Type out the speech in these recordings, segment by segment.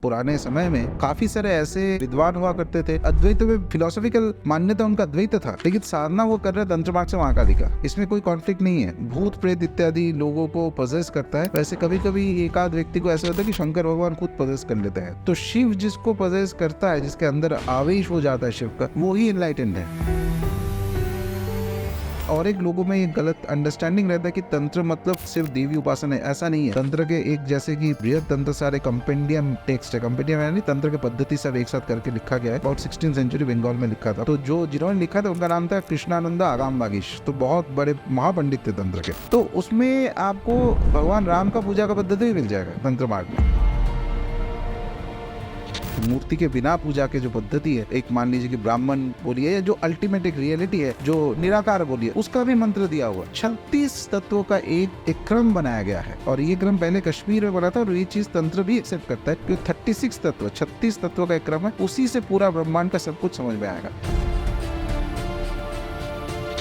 पुराने समय में काफी सारे ऐसे विद्वान हुआ करते थे, अद्वैत में फिलोसॉफिकल मान्यता उनका अद्वैत था, लेकिन साधना वो कर रहे तंत्र मार्ग से महाकालिका। इसमें कोई कॉन्फ्लिक्ट नहीं है। भूत प्रेत इत्यादि लोगों को पजेस करता है, वैसे कभी कभी एक आध व्यक्ति को ऐसा होता है कि शंकर भगवान खुद पजेस कर लेते हैं। तो शिव जिसको पजेस करता है, जिसके अंदर आवेश हो जाता है शिव का, वो ही एनलाइटेंड है। और एक लोगों में ये गलत अंडरस्टैंडिंग रहता है कि तंत्र मतलब सिर्फ देवी उपासना है। ऐसा नहीं है। तंत्र के एक जैसे कि बृहद तंत्र सारे कंपेंडियम टेक्स्ट है। कंपेंडियम यानी तंत्र के पद्धति सब एक साथ करके लिखा गया है। अबाउट 16th सेंचुरी बंगाल में लिखा था। तो जो जिन्होंने लिखा था उनका नाम था कृष्णानंद आगाम बागीश। तो बहुत बड़े महापंडित थे तंत्र के। तो उसमें आपको भगवान राम का पूजा का पद्धति भी मिल जाएगा तंत्र मार्ग में। मूर्ति के बिना पूजा के जो पद्धति है, एक मान लीजिए कि ब्राह्मण बोलिए या जो अल्टीमेट एक रियलिटी है, जो निराकार बोलिए, उसका भी मंत्र दिया हुआ। 36 तत्वों का एक क्रम बनाया गया है और ये क्रम पहले कश्मीर में बना था और ये चीज तंत्र भी एक्सेप्ट करता है कि 36 तत्वों का एक क्रम है, उसी से पूरा ब्रह्मांड का सब कुछ समझ में आएगा।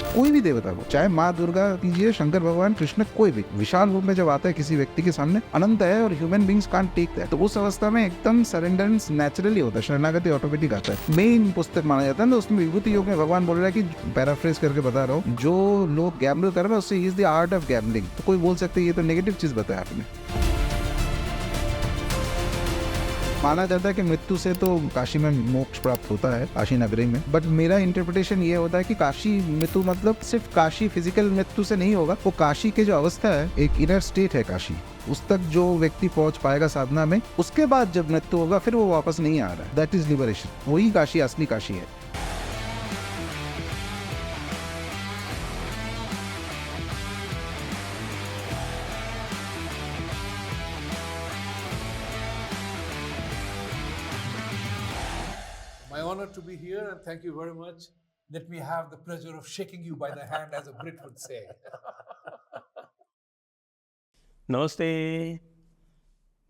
कोई भी देवता को, चाहे माँ दुर्गा कीजिए, शंकर भगवान, कृष्ण, कोई भी विशाल रूप में जब आता है किसी व्यक्ति के सामने, अनंत है और human beings can't take that, तो उस अवस्था में एकदम सरेंडरेंस नेचुरली होता है, शरणागति ऑटोमेटिक आता है। मेन पुस्तक माना जाता है। तो उसमें विभूति योग में भगवान बोल रहा है कि, पैराफ्रेज करके बता रहा हूँ, जो लोग गैम्बल कर रहे हैं उससे is the art of gambling. तो कोई बोल सकते ये तो नेगेटिव चीज बताया आपने। माना जाता है कि मृत्यु से तो काशी में मोक्ष प्राप्त होता है, काशी नगरी में। बट मेरा इंटरप्रिटेशन ये होता है कि काशी मृत्यु मतलब सिर्फ काशी फिजिकल मृत्यु से नहीं होगा। वो काशी के जो अवस्था है, एक इनर स्टेट है काशी, उस तक जो व्यक्ति पहुंच पाएगा साधना में, उसके बाद जब मृत्यु होगा फिर वो वापस नहीं आ रहा है। That is liberation. वही काशी, असली काशी है। My honor to be here, and thank you very much. Let me have the pleasure of shaking you by the hand, as a Brit would say. नमस्ते।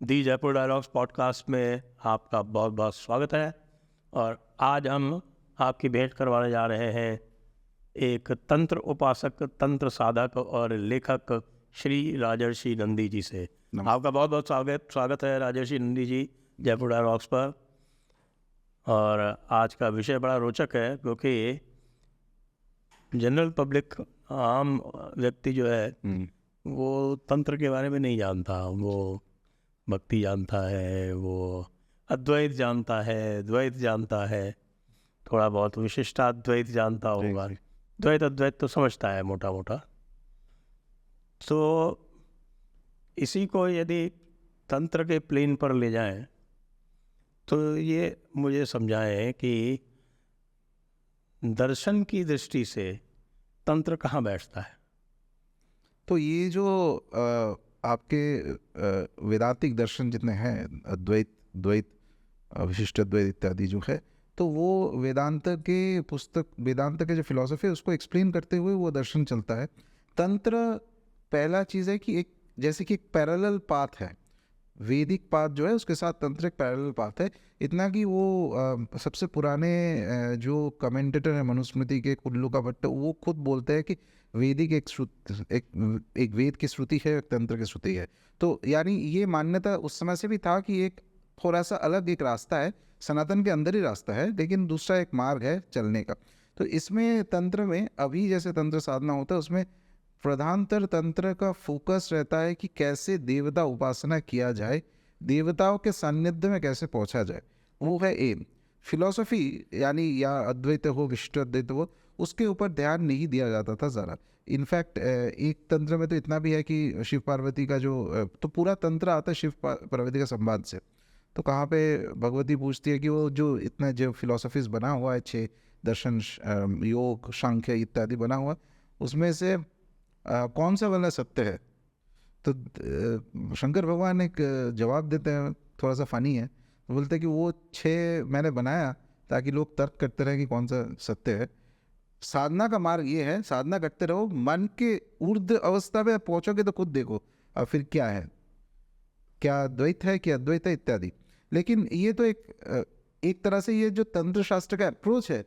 दी जयपुर डायलॉग्स पॉडकास्ट में आपका बहुत बहुत स्वागत है। और आज हम आपकी भेंट करवाने जा रहे हैं एक तंत्र उपासक, तंत्र साधक और लेखक श्री राजर्षि नंदी जी से। आपका बहुत बहुत स्वागत है राजर्षि नंदी जी जयपुर डायलॉग्स पर। और आज का विषय बड़ा रोचक है, क्योंकि जनरल पब्लिक, आम व्यक्ति जो है वो तंत्र के बारे में नहीं जानता। वो भक्ति जानता है, वो अद्वैत जानता है, द्वैत जानता है, थोड़ा बहुत विशिष्टाद्वैत जानता होगा। द्वैत अद्वैत तो समझता है मोटा मोटा। तो इसी को यदि तंत्र के प्लेन पर ले जाएं तो ये मुझे समझाएं कि दर्शन की दृष्टि से तंत्र कहाँ बैठता है। तो ये जो आपके वेदांतिक दर्शन जितने हैं, अद्वैत, द्वैत, विशिष्ट अद्वैत इत्यादि जो है, तो वो वेदांत के जो फिलॉसफी है उसको एक्सप्लेन करते हुए वो दर्शन चलता है। तंत्र पहला चीज़ है कि एक, जैसे कि एक पैरेलल पाथ है, वैदिक पाथ जो है उसके साथ तंत्र एक पैरेलल पाथ है। इतना कि वो सबसे पुराने जो कमेंटेटर है मनुस्मृति के, कुल्लू का भट्ट, वो खुद बोलते हैं कि वैदिक एक वेद की श्रुति है, एक तंत्र की श्रुति है। तो यानी ये मान्यता उस समय से भी था कि एक थोड़ा सा अलग एक रास्ता है, सनातन के अंदर ही रास्ता है, लेकिन दूसरा एक मार्ग है चलने का। तो इसमें तंत्र में अभी जैसे तंत्र साधना होता है, उसमें प्रधानतर तंत्र का फोकस रहता है कि कैसे देवता उपासना किया जाए, देवताओं के सान्निध्य में कैसे पहुंचा जाए, वो है एम। फिलॉसफी यानी या अद्वैत हो, विशिष्ट अद्वैत हो, उसके ऊपर ध्यान नहीं दिया जाता था ज़रा। इनफैक्ट एक तंत्र में तो इतना भी है कि शिव पार्वती का जो तो पूरा तंत्र आता है शिव पार्वती का संवाद से। तो कहाँ पे भगवती पूछती है कि वो जो इतना जो फिलॉसफीज बना हुआ है, 6 दर्शन, योग, सांख्य इत्यादि बना हुआ, उसमें से कौन सा वाला सत्य है। तो शंकर भगवान एक जवाब देते हैं, थोड़ा सा फनी है। तो बोलते हैं कि वो 6 मैंने बनाया ताकि लोग तर्क करते रहे कि कौन सा सत्य है। साधना का मार्ग ये है, साधना करते रहो, मन के ऊर्ध्व अवस्था पे पहुंचोगे तो खुद देखो अब फिर क्या है, क्या द्वैत है, क्या अद्वैत है इत्यादि। लेकिन ये तो एक तरह से ये जो तंत्र शास्त्र का अप्रोच है,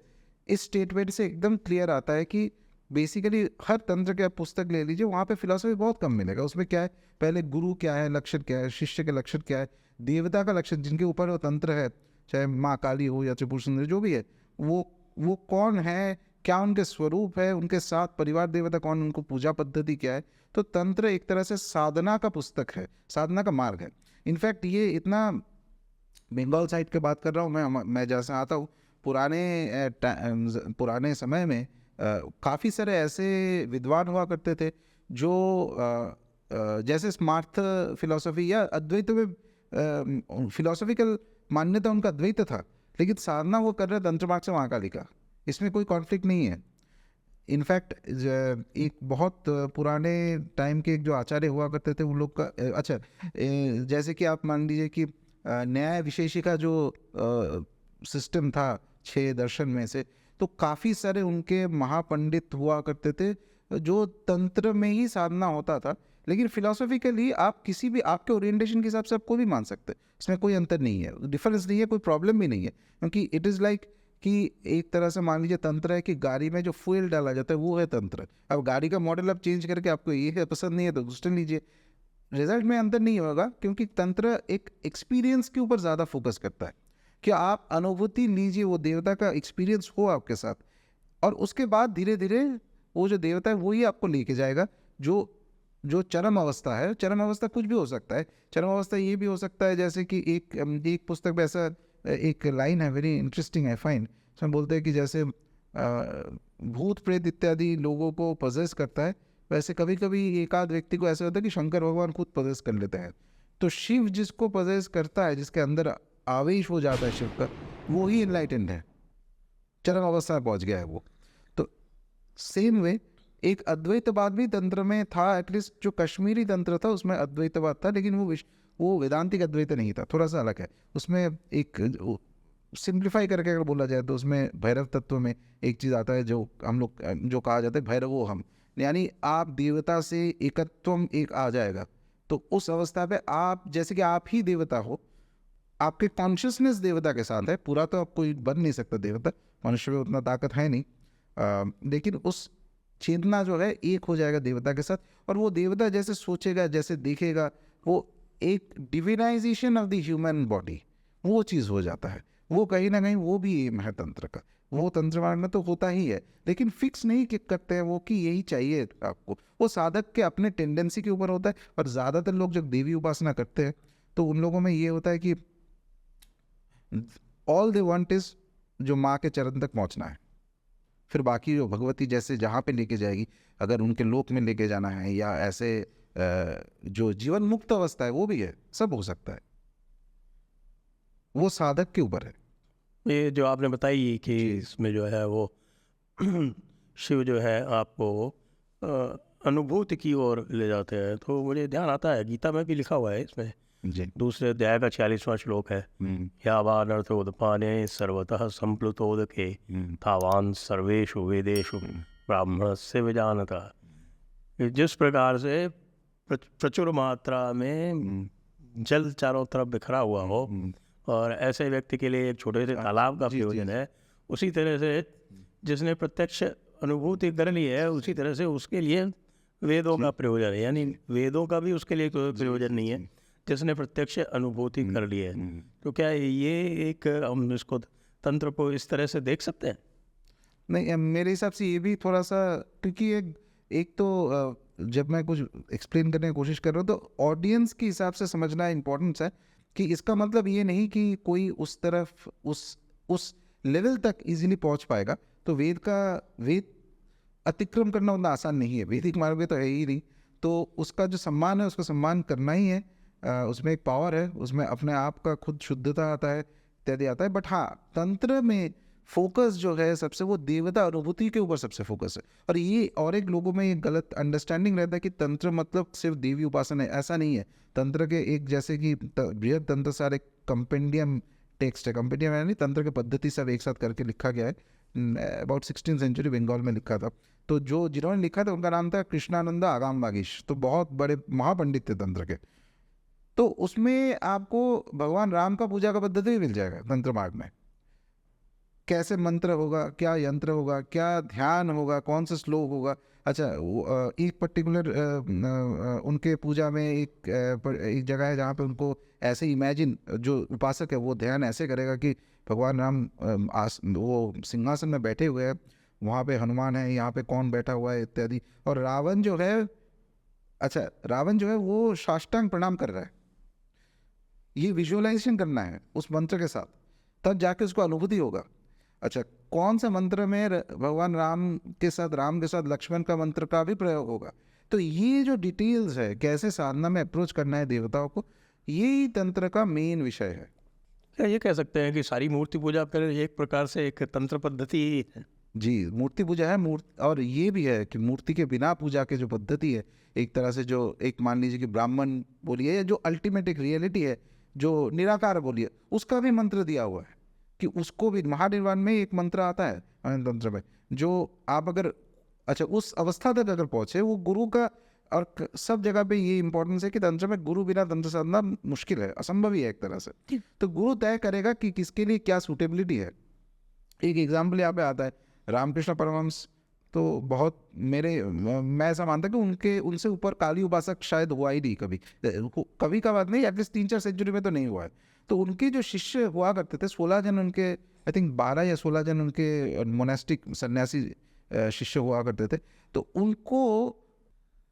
इस स्टेटमेंट से एकदम क्लियर आता है कि बेसिकली हर तंत्र के आप पुस्तक ले लीजिए, वहाँ पे फिलॉसफी बहुत कम मिलेगा। उसमें क्या है, पहले गुरु क्या है, लक्षण क्या है, शिष्य के लक्षण क्या है, देवता का लक्षण जिनके ऊपर वो तंत्र है, चाहे माँ काली हो या त्रिपुर सुंदरी जो भी है, वो कौन है, क्या उनके स्वरूप है, उनके साथ परिवार देवता कौन, उनको पूजा पद्धति क्या है। तो तंत्र एक तरह से साधना का पुस्तक है, साधना का मार्ग है। इनफैक्ट ये इतना, बंगाल साइड की बात कर रहा हूँ मैं जैसे आता हूँ, पुराने समय में काफ़ी सारे ऐसे विद्वान हुआ करते थे जो जैसे स्मार्थ फिलॉसफी या अद्वैत में फिलॉसफिकल मान्यता उनका अद्वैत था, लेकिन साधना वो कर रहे तंत्र मार्ग से महाकाली का, इसमें कोई कॉन्फ्लिक्ट नहीं है। इनफैक्ट एक बहुत पुराने टाइम के एक जो आचार्य हुआ करते थे उन लोग का, अच्छा जैसे कि आप मान लीजिए कि न्याय विशेषिका जो सिस्टम था 6 दर्शन में से, तो काफ़ी सारे उनके महापंडित हुआ करते थे जो तंत्र में ही साधना होता था। लेकिन फिलोसॉफिकली आप किसी भी आपके ओरिएंटेशन के हिसाब से आप कोई भी मान सकते हैं, इसमें कोई अंतर नहीं है, डिफरेंस नहीं है, कोई प्रॉब्लम भी नहीं है। क्योंकि इट इज़ लाइक कि एक तरह से मान लीजिए तंत्र है कि गाड़ी में जो फ्यूल डाला जाता है वो है तंत्र। अब गाड़ी का मॉडल आप चेंज करके आपको ये है पसंद नहीं है तो दूसरा लीजिए, रिजल्ट में अंतर नहीं होगा, क्योंकि तंत्र एक एक्सपीरियंस के ऊपर ज़्यादा फोकस करता है कि आप अनुभूति लीजिए, वो देवता का एक्सपीरियंस हो आपके साथ, और उसके बाद धीरे धीरे वो जो देवता है वही आपको लेके जाएगा। जो चरम अवस्था है, चरम अवस्था कुछ भी हो सकता है, चरम अवस्था ये भी हो सकता है जैसे कि एक पुस्तक में ऐसा एक लाइन है, वेरी इंटरेस्टिंग है, फाइन, उसमें बोलते हैं कि जैसे भूत प्रेत इत्यादि लोगों को पजेस करता है, वैसे कभी कभी एक आध व्यक्ति को ऐसा होता है कि शंकर भगवान खुद पजेस कर लेते हैं। तो शिव जिसको पजेस करता है, जिसके अंदर आवेश हो जाता है शिव का, वो ही इनलाइटेंड है, चरम अवस्था में पहुंच गया है वो। तो सेम वे एक अद्वैतवाद भी तंत्र में था, एटलीस्ट जो कश्मीरी तंत्र था उसमें अद्वैतवाद था, लेकिन वो वेदांतिक अद्वैत नहीं था, थोड़ा सा अलग है। उसमें एक सिंप्लीफाई करके अगर बोला जाए तो उसमें भैरव तत्व में एक चीज़ आता है जो हम लोग जो कहा जाता है भैरवो हम, यानी आप देवता से एकत्वम एक आ जाएगा। तो उस अवस्था पे आप जैसे कि आप ही देवता हो, आपके कॉन्शियसनेस देवता के साथ है, पूरा तो आप कोई बन नहीं सकता देवता, मनुष्य में उतना ताकत है नहीं, लेकिन उस चेतना जो है एक हो जाएगा देवता के साथ, और वो देवता जैसे सोचेगा, जैसे देखेगा, वो एक divinisation of the human body, वो चीज़ हो जाता है। वो कहीं ना कहीं वो भी एम है तंत्र का, वो तंत्र मार्ग में तो होता ही है, लेकिन फिक्स नहीं करते हैं वो कि यही चाहिए आपको, वो साधक के अपने टेंडेंसी के ऊपर होता है। और ज़्यादातर लोग जब देवी उपासना करते हैं तो उन लोगों में ये होता है कि ऑल दे वांट इज जो माँ के चरण तक पहुँचना है, फिर बाकी जो भगवती जैसे जहाँ पे लेके जाएगी, अगर उनके लोक में लेके जाना है या ऐसे जो जीवन मुक्त अवस्था है वो भी है, सब हो सकता है, वो साधक के ऊपर है। ये जो आपने बताई कि इसमें जो है वो शिव जो है आपको अनुभूति की ओर ले जाते हैं, तो मुझे ध्यान आता है गीता में भी लिखा हुआ है, इसमें जी दूसरे अध्याय का 46वां श्लोक है, यावानर्थोदपाने सर्वतः संप्लुतोदके तावान सर्वेषु वेदेषु ब्राह्मणस्य विजानतः। जिस प्रकार से प्रचुर मात्रा में जल चारों तरफ बिखरा हुआ हो और ऐसे व्यक्ति के लिए एक छोटे से तालाब का प्रयोजन है, उसी तरह से जिसने प्रत्यक्ष अनुभूति कर ली है उसी तरह से उसके लिए वेदों का प्रयोजन है, यानी वेदों का भी उसके लिए कोई प्रयोजन नहीं है जिसने प्रत्यक्ष अनुभूति कर ली है। तो क्या ये एक हम इसको तंत्र को इस तरह से देख सकते हैं? नहीं, मेरे हिसाब से ये भी थोड़ा सा, क्योंकि एक तो जब मैं कुछ एक्सप्लेन करने की कोशिश कर रहा हूँ तो ऑडियंस के हिसाब से समझना इम्पोर्टेंट है कि इसका मतलब ये नहीं कि कोई उस तरफ उस लेवल तक इजीली पहुँच पाएगा। तो वेद अतिक्रम करना उतना आसान नहीं है, वैदिक मार्ग में तो है ही नहीं, तो उसका जो सम्मान है उसका सम्मान करना ही है। उसमें एक पावर है, उसमें अपने आप का खुद शुद्धता आता है, इत्यादि आता है। बट हाँ, तंत्र में फोकस जो है सबसे वो देवता अनुभूति के ऊपर सबसे फोकस है। और ये और एक लोगों में ये गलत अंडरस्टैंडिंग रहता है कि तंत्र मतलब सिर्फ देवी उपासना है, ऐसा नहीं है। तंत्र के एक जैसे कि बृहद तंत्र सारे कंपेंडियम टेक्स्ट है, कंपेंडियम यानी तंत्र की पद्धति सब एक साथ करके लिखा गया है, अबाउट 16th सेंचुरी बंगाल में लिखा था। तो जिन्होंने लिखा था उनका नाम था कृष्णानंद आगाम वागीश, तो बहुत बड़े महापंडित थे तंत्र के। तो उसमें आपको भगवान राम का पूजा का पद्धति भी मिल जाएगा तंत्र मार्ग में, कैसे मंत्र होगा, क्या यंत्र होगा, क्या ध्यान होगा, कौन सा श्लोक होगा। अच्छा एक पर्टिकुलर उनके पूजा में एक जगह है जहाँ पे उनको ऐसे इमेजिन, जो उपासक है वो ध्यान ऐसे करेगा कि भगवान राम वो सिंहासन में बैठे हुए हैं, वहाँ पे हनुमान है, यहाँ पे कौन बैठा हुआ है इत्यादि। और रावण जो है, अच्छा रावण जो है वो साष्टांग प्रणाम कर रहा है। ये विजुअलाइजेशन करना है उस मंत्र के साथ, तब जाके उसको अनुभूति होगा। अच्छा कौन सा मंत्र में भगवान राम के साथ लक्ष्मण का मंत्र का भी प्रयोग होगा। तो ये जो डिटेल्स है, कैसे साधना में अप्रोच करना है देवताओं को, यही तंत्र का मेन विषय है। क्या ये कह सकते हैं कि सारी मूर्ति पूजा फिर एक प्रकार से एक तंत्र पद्धति ही है? जी, मूर्ति पूजा है। और ये भी है कि मूर्ति के बिना पूजा के जो पद्धति है, एक तरह से जो एक मान लीजिए कि ब्राह्मण बोलिए, या जो अल्टीमेट एक रियलिटी है, जो निराकार बोलिए, उसका भी मंत्र दिया हुआ है कि उसको भी महानिर्वाण में एक मंत्र आता है तंत्र में, जो आप अगर अच्छा उस अवस्था तक अगर पहुँचे, वो गुरु का। और सब जगह पे ये इंपॉर्टेंस है कि तंत्र में गुरु बिना तंत्र साधना मुश्किल है, असंभव ही है एक तरह से। तो गुरु तय करेगा कि किसके लिए क्या सूटेबिलिटी है। एक एग्जाम्पल यहाँ पे आता है, रामकृष्ण परमहंस तो बहुत मैं ऐसा मानता कि उनसे ऊपर काली उपासक शायद हुआ ही नहीं कभी का बात नहीं, एटलीस्ट 3-4 सेंचुरी में तो नहीं हुआ है। तो उनके जो शिष्य हुआ करते थे, 16 जन उनके, आई थिंक 12 या 16 जन उनके मोनास्टिक सन्यासी शिष्य हुआ करते थे। तो उनको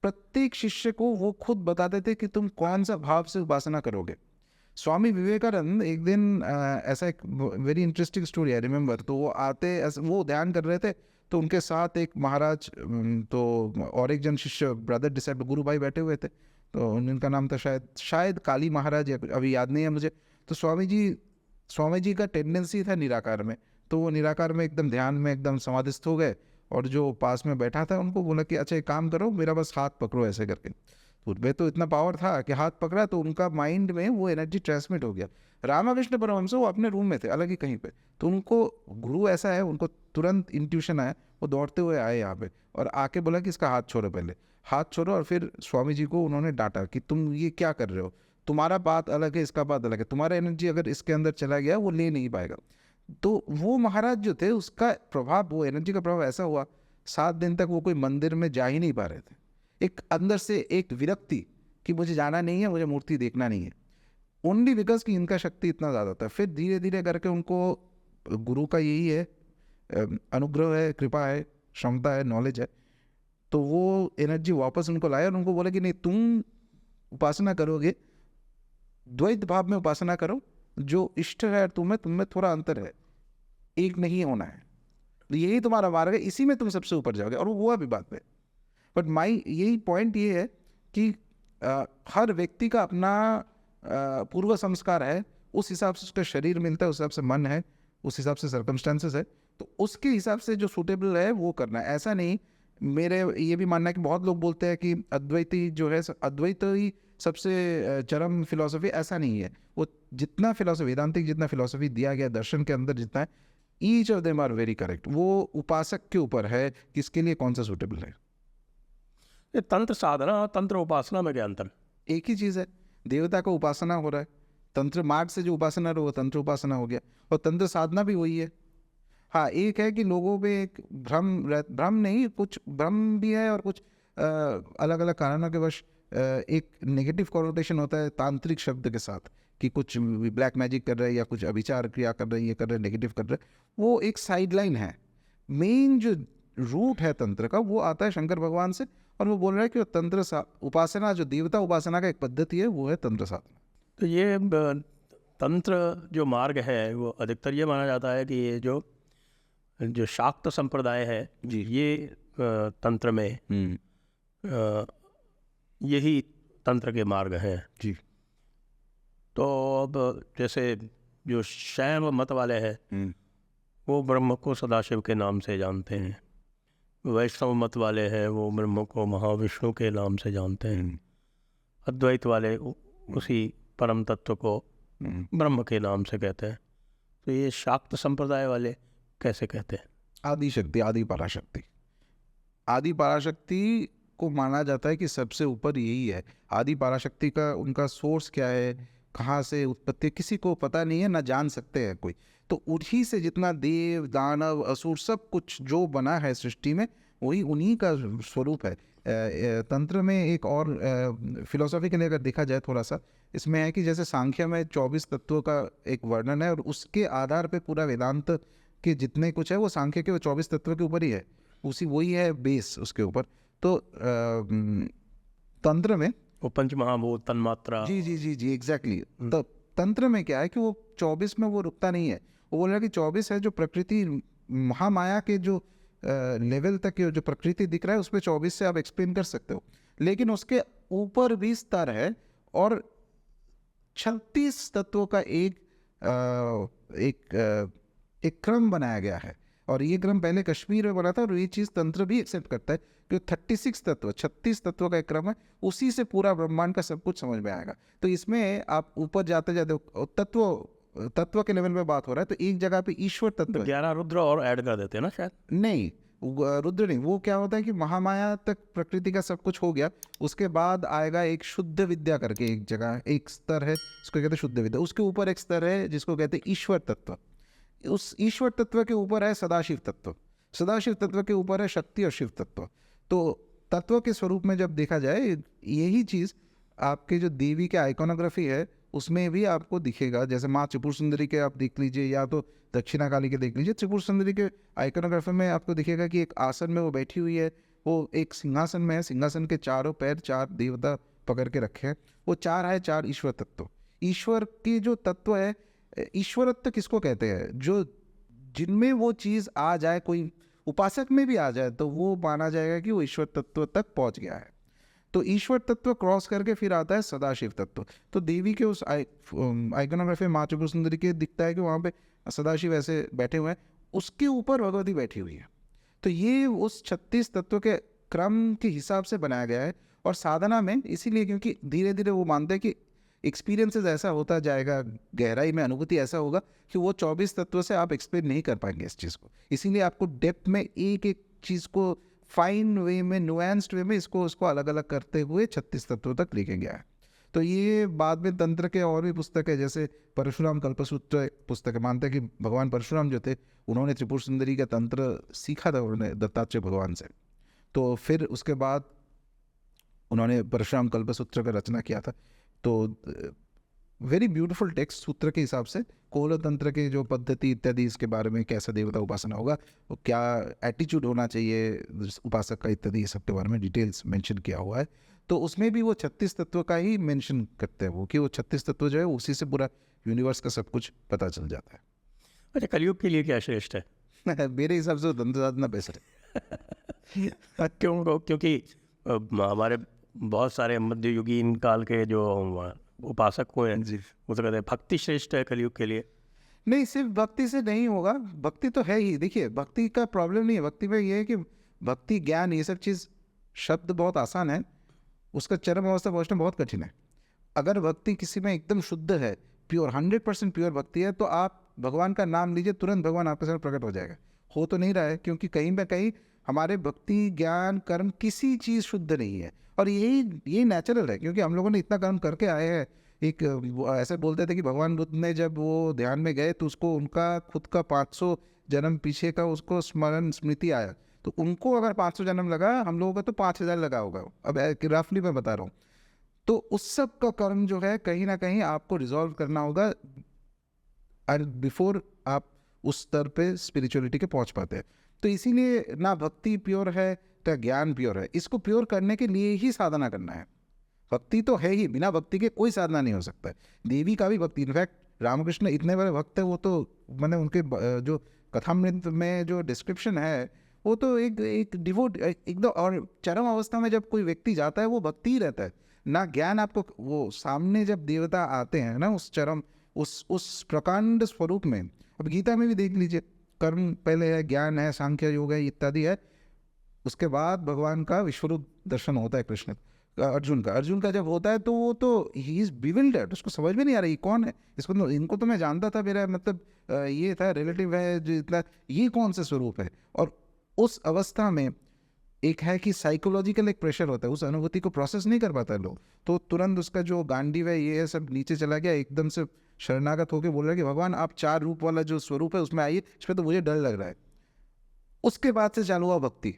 प्रत्येक शिष्य को वो खुद बताते थे कि तुम कौन सा भाव से उपासना करोगे। स्वामी विवेकानंद एक दिन ऐसा एक वेरी इंटरेस्टिंग स्टोरी है, रिमेंबर। तो वो ध्यान कर रहे थे, तो उनके साथ एक महाराज तो और एक जन शिष्य, ब्रदर डिसाइपल, गुरु भाई बैठे हुए थे। तो उनका नाम था शायद काली महाराज, या अभी याद नहीं है मुझे। तो स्वामी जी का टेंडेंसी था निराकार में, तो वो निराकार में एकदम ध्यान में एकदम समाधिस्थ हो गए। और जो पास में बैठा था उनको बोला कि अच्छा एक काम करो, मेरा बस हाथ पकड़ो ऐसे करके। उनमें तो इतना पावर था कि हाथ पकड़ा तो उनका माइंड में वो एनर्जी ट्रांसमिट हो गया। रामकृष्ण परमहंस वो अपने रूम में थे, अलग ही कहीं पे। तो उनको गुरु ऐसा है, उनको तुरंत इंट्यूशन आया, वो दौड़ते हुए आए यहाँ पे और आके बोला कि इसका हाथ छोड़ो, पहले हाथ छोड़ो। और फिर स्वामी जी को उन्होंने डांटा कि तुम ये क्या कर रहे हो, तुम्हारा बात अलग है, इसका बात अलग है, तुम्हारा एनर्जी अगर इसके अंदर चला गया वो ले नहीं पाएगा। तो वो महाराज जो थे, उसका प्रभाव, वो एनर्जी का प्रभाव ऐसा हुआ, 7 दिन तक वो कोई मंदिर में जा ही नहीं पा रहे थे। एक अंदर से एक विरक्ति कि मुझे जाना नहीं है, मुझे मूर्ति देखना नहीं है, ओनली बिकॉज कि इनका शक्ति इतना ज़्यादा था। फिर धीरे धीरे करके उनको गुरु का यही है, अनुग्रह है, कृपा है, क्षमता है, नॉलेज है, तो वो एनर्जी वापस उनको लाया और उनको बोला कि नहीं, तुम उपासना करोगे, द्वैत भाव में उपासना करो, जो इष्ट है तुम में थोड़ा अंतर है, एक नहीं होना है, यही तुम्हारा मार्ग है, इसी में तुम सबसे ऊपर जाओगे। और वो हुआ भी बात में। बट यही पॉइंट ये है कि हर व्यक्ति का अपना पूर्व संस्कार है, उस हिसाब से उसका शरीर मिलता है, उस हिसाब से मन है, उस हिसाब से सर्कमस्टेंसेस है, तो उसके हिसाब से जो सूटेबल है वो करना है। ऐसा नहीं, मेरे ये भी मानना है कि बहुत लोग बोलते हैं कि अद्वैती जो है, अद्वैत ही सबसे चरम फिलॉसफी, ऐसा नहीं है। वो जितना फिलॉसफी, वेदांतिक जितना फिलॉसफी दिया गया दर्शन के अंदर जितना है, each of them are very correct. वो उपासक के ऊपर है किसके लिए कौन सा सूटेबल है। ये तंत्र साधना और तंत्र उपासना में क्या अंतर? एक ही चीज़ है, देवता का उपासना हो रहा है, तंत्र मार्ग से जो उपासना रहा वो तंत्र उपासना हो गया, और तंत्र साधना भी वही है। हाँ, एक है कि लोगों पे एक भ्रम नहीं, कुछ भ्रम भी है और कुछ अलग अलग कारणों के वश एक नेगेटिव कॉनोटेशन होता है तांत्रिक शब्द के साथ, कि कुछ ब्लैक मैजिक कर रहे हैं या कुछ अभिचार क्रिया कर रहे हैं, ये कर रहे हैं, नेगेटिव कर रहे हैं, वो एक साइडलाइन है। मेन जो रूट है तंत्र का वो आता है शंकर भगवान से, और वो बोल रहा है कि तंत्र उपासना, जो देवता उपासना का एक पद्धति है, वो है तंत्र साधना। तो ये तंत्र जो मार्ग है वो अधिकतर ये माना जाता है कि ये जो शाक्त संप्रदाय है जी, ये तंत्र में यही तंत्र के मार्ग हैं जी। तो अब जैसे जो शैव मत वाले हैं वो ब्रह्म को सदाशिव के नाम से जानते हैं, वैष्णव मत वाले हैं वो ब्रह्म को महाविष्णु के नाम से जानते हैं, अद्वैत वाले उसी परम तत्व को ब्रह्म के नाम से कहते हैं। तो ये शाक्त संप्रदाय वाले कैसे कहते हैं? आदि शक्ति, आदि पराशक्ति। आदि पराशक्ति को माना जाता है कि सबसे ऊपर यही है। आदि पराशक्ति का उनका सोर्स क्या है, कहाँ से उत्पत्ति है, किसी को पता नहीं है, ना जान सकते हैं कोई। तो उन्हीं से जितना देव दानव असुर सब कुछ जो बना है सृष्टि में, वही उन्हीं का स्वरूप है। तंत्र में एक और फिलोसॉफी के लिए अगर देखा जाए थोड़ा सा, इसमें है कि जैसे सांख्य में 24 तत्वों का एक वर्णन है और उसके आधार पे पूरा वेदांत के जितने कुछ है वो सांख्य के वो 24 तत्वों के ऊपर ही है, उसी वही है बेस उसके ऊपर। तो तंत्र में वो पंच महाभूत तन्मात्रा। जी जी जी जी एग्जैक्टली। तो तंत्र में क्या है कि वो 24 में वो रुकता नहीं है, वो बोल रहा है कि 24 है जो प्रकृति महामाया के जो लेवल तक के जो प्रकृति दिख रहा है उसमें 24 से आप एक्सप्लेन कर सकते हो, लेकिन उसके ऊपर भी स्तर है और 36 तत्वों का एक क्रम बनाया गया है। और ये क्रम पहले कश्मीर में बना था और ये चीज़ तंत्र भी एक्सेप्ट करता है कि 36 तत्व 36 तत्वों का एक क्रम है, उसी से पूरा ब्रह्मांड का सब कुछ समझ में आएगा। तो इसमें आप ऊपर जाते जाते तत्व के लेवल में बात हो रहा है, तो एक जगह पे ईश्वर तत्व तो है। 11 रुद्र और ऐड कर देते हैं ना शायद। नहीं, रुद्र नहीं, वो क्या होता है कि महामाया तक प्रकृति का सब कुछ हो गया, उसके बाद आएगा एक शुद्ध विद्या करके एक जगह, एक स्तर है उसको कहते हैं शुद्ध विद्या, उसके ऊपर एक स्तर है जिसको कहते हैं ईश्वर तत्व, उस ईश्वर तत्व के ऊपर है सदाशिव तत्व, सदाशिव तत्व के ऊपर है शक्ति और शिव तत्व। तो तत्व के स्वरूप में जब देखा जाए यही चीज़ आपके जो देवी के आइकोनोग्राफी है उसमें भी आपको दिखेगा। जैसे माँ त्रिपुर सुंदरी के आप देख लीजिए या तो दक्षिणा काली के देख लीजिए, त्रिपुर सुंदरी के आइकोनोग्राफी में आपको दिखेगा कि एक आसन में वो बैठी हुई है, वो एक सिंहासन में है, सिंहासन के चारों पैर 4 देवता पकड़ के रखे हैं, वो 4 है 4 ईश्वर तत्व। ईश्वर की जो तत्व है, ईश्वरत्व किसको कहते हैं, जो जिनमें वो चीज़ आ जाए, कोई उपासक में भी आ जाए तो वो माना जाएगा कि वो ईश्वर तत्व तक पहुंच गया है। तो ईश्वर तत्व क्रॉस करके फिर आता है सदाशिव तत्व। तो देवी के उस आइकोनोग्राफी माँ त्रिपुर सुंदरी के दिखता है कि वहाँ पे सदाशिव ऐसे बैठे हुए हैं, उसके ऊपर भगवती बैठी हुई है। तो ये उस 36 तत्व के क्रम के हिसाब से बनाया गया है। और साधना में इसीलिए क्योंकि धीरे धीरे वो मानते हैं कि एक्सपीरियंसेस ऐसा होता जाएगा, गहराई में अनुभूति ऐसा होगा कि वो 24 तत्व से आप एक्सप्लेन नहीं कर पाएंगे इस चीज़ को। इसीलिए आपको डेप्थ में एक एक चीज़ को फाइन वे में, नुएंस्ड वे में उसको अलग अलग करते हुए 36 तत्वों तक लेके गया है। तो ये बाद में तंत्र के और भी पुस्तक है, जैसे परशुराम कल्पसूत्र पुस्तक है। मानते हैं कि भगवान परशुराम जो थे उन्होंने त्रिपुर सुंदरी का तंत्र सीखा था उन्होंने दत्तात्रेय भगवान से, तो फिर उसके बाद उन्होंने परशुराम कल्पसूत्र का रचना किया था। तो वेरी ब्यूटीफुल टेक्स्ट सूत्र के हिसाब से, कोल तंत्र के जो पद्धति इत्यादि, इसके बारे में कैसा देवता उपासना होगा, वो क्या एटीट्यूड होना चाहिए उपासक का इत्यादि, ये सब के बारे में डिटेल्स मेंशन किया हुआ है। तो उसमें भी वो 36 तत्व का ही मेंशन करते हैं वो, कि वो 36 तत्व जो है उसी से पूरा यूनिवर्स का सब कुछ पता चल जाता है। अच्छा, कलयुग के लिए क्या श्रेष्ठ है? मेरे हिसाब से तंत्र साधना बेस्ट है। क्योंकि हमारे बहुत सारे मध्ययुगीन काल के जो उपासक हुए हैं, वो तो कहते हैं भक्ति श्रेष्ठ है कलयुग के लिए। नहीं, सिर्फ भक्ति से नहीं होगा, भक्ति तो है ही। देखिए, भक्ति का प्रॉब्लम नहीं है, भक्ति में ये है कि भक्ति ज्ञान ये सब चीज़, शब्द बहुत आसान है, उसका चरम अवस्था पहुँचना बहुत कठिन है। अगर भक्ति किसी में एकदम शुद्ध है, प्योर 100% प्योर भक्ति है, तो आप भगवान का नाम लीजिए, तुरंत भगवान आपके सामने प्रकट हो जाएगा। हो तो नहीं रहा है, क्योंकि कहीं ना कहीं हमारे भक्ति ज्ञान कर्म किसी चीज़ शुद्ध नहीं है। और यही नेचुरल है, क्योंकि हम लोगों ने इतना कर्म करके आए हैं। एक ऐसे बोलते थे कि भगवान बुद्ध ने जब वो ध्यान में गए तो उसको उनका खुद का 500 जन्म पीछे का उसको स्मृति आया। तो उनको अगर 500 जन्म लगा, हम लोगों का तो 5000 लगा होगा। अब रफली मैं बता रहा हूँ। तो उस सब का कर्म जो है कहीं ना कहीं आपको रिजॉल्व करना होगा बिफोर आप उस स्तर पे स्पिरिचुअलिटी के पहुँच पाते हैं। तो इसीलिए ना भक्ति प्योर है ना ज्ञान प्योर है। इसको प्योर करने के लिए ही साधना करना है। भक्ति तो है ही, बिना भक्ति के कोई साधना नहीं हो सकता है। देवी का भी भक्ति, इनफैक्ट रामकृष्ण इतने बड़े भक्त है, वो तो मैंने उनके जो कथामृत में जो डिस्क्रिप्शन है वो तो एक डिवोट एकदम, और चरम अवस्था में जब कोई व्यक्ति जाता है वो भक्ति ही रहता है, ना ज्ञान। आपको वो सामने जब देवता आते हैं ना उस चरम उस प्रकांड स्वरूप में, अब गीता में भी देख लीजिए, कर्म पहले है, ज्ञान है, सांख्य योग है, इत्यादि है, उसके बाद भगवान का विश्वरूप दर्शन होता है कृष्ण अर्जुन का जब होता है तो वो तो ही इज बिविल्डर्ड, उसको समझ में नहीं आ रहा ये कौन है। इनको तो मैं जानता था, मेरा मतलब ये था रिलेटिव है जो इतना, ये कौन सा स्वरूप है। और उस अवस्था में एक है कि साइकोलॉजिकल एक प्रेशर होता है, उस अनुभूति को प्रोसेस नहीं कर पाता है लोग, तो तुरंत उसका जो गांडीव है ये है सब नीचे चला गया, एकदम से शरणागत होकर बोल रहा है कि भगवान आप 4 रूप वाला जो स्वरूप है उसमें आइए, इस पर तो मुझे डर लग रहा है। उसके बाद से चालू हुआ भक्ति,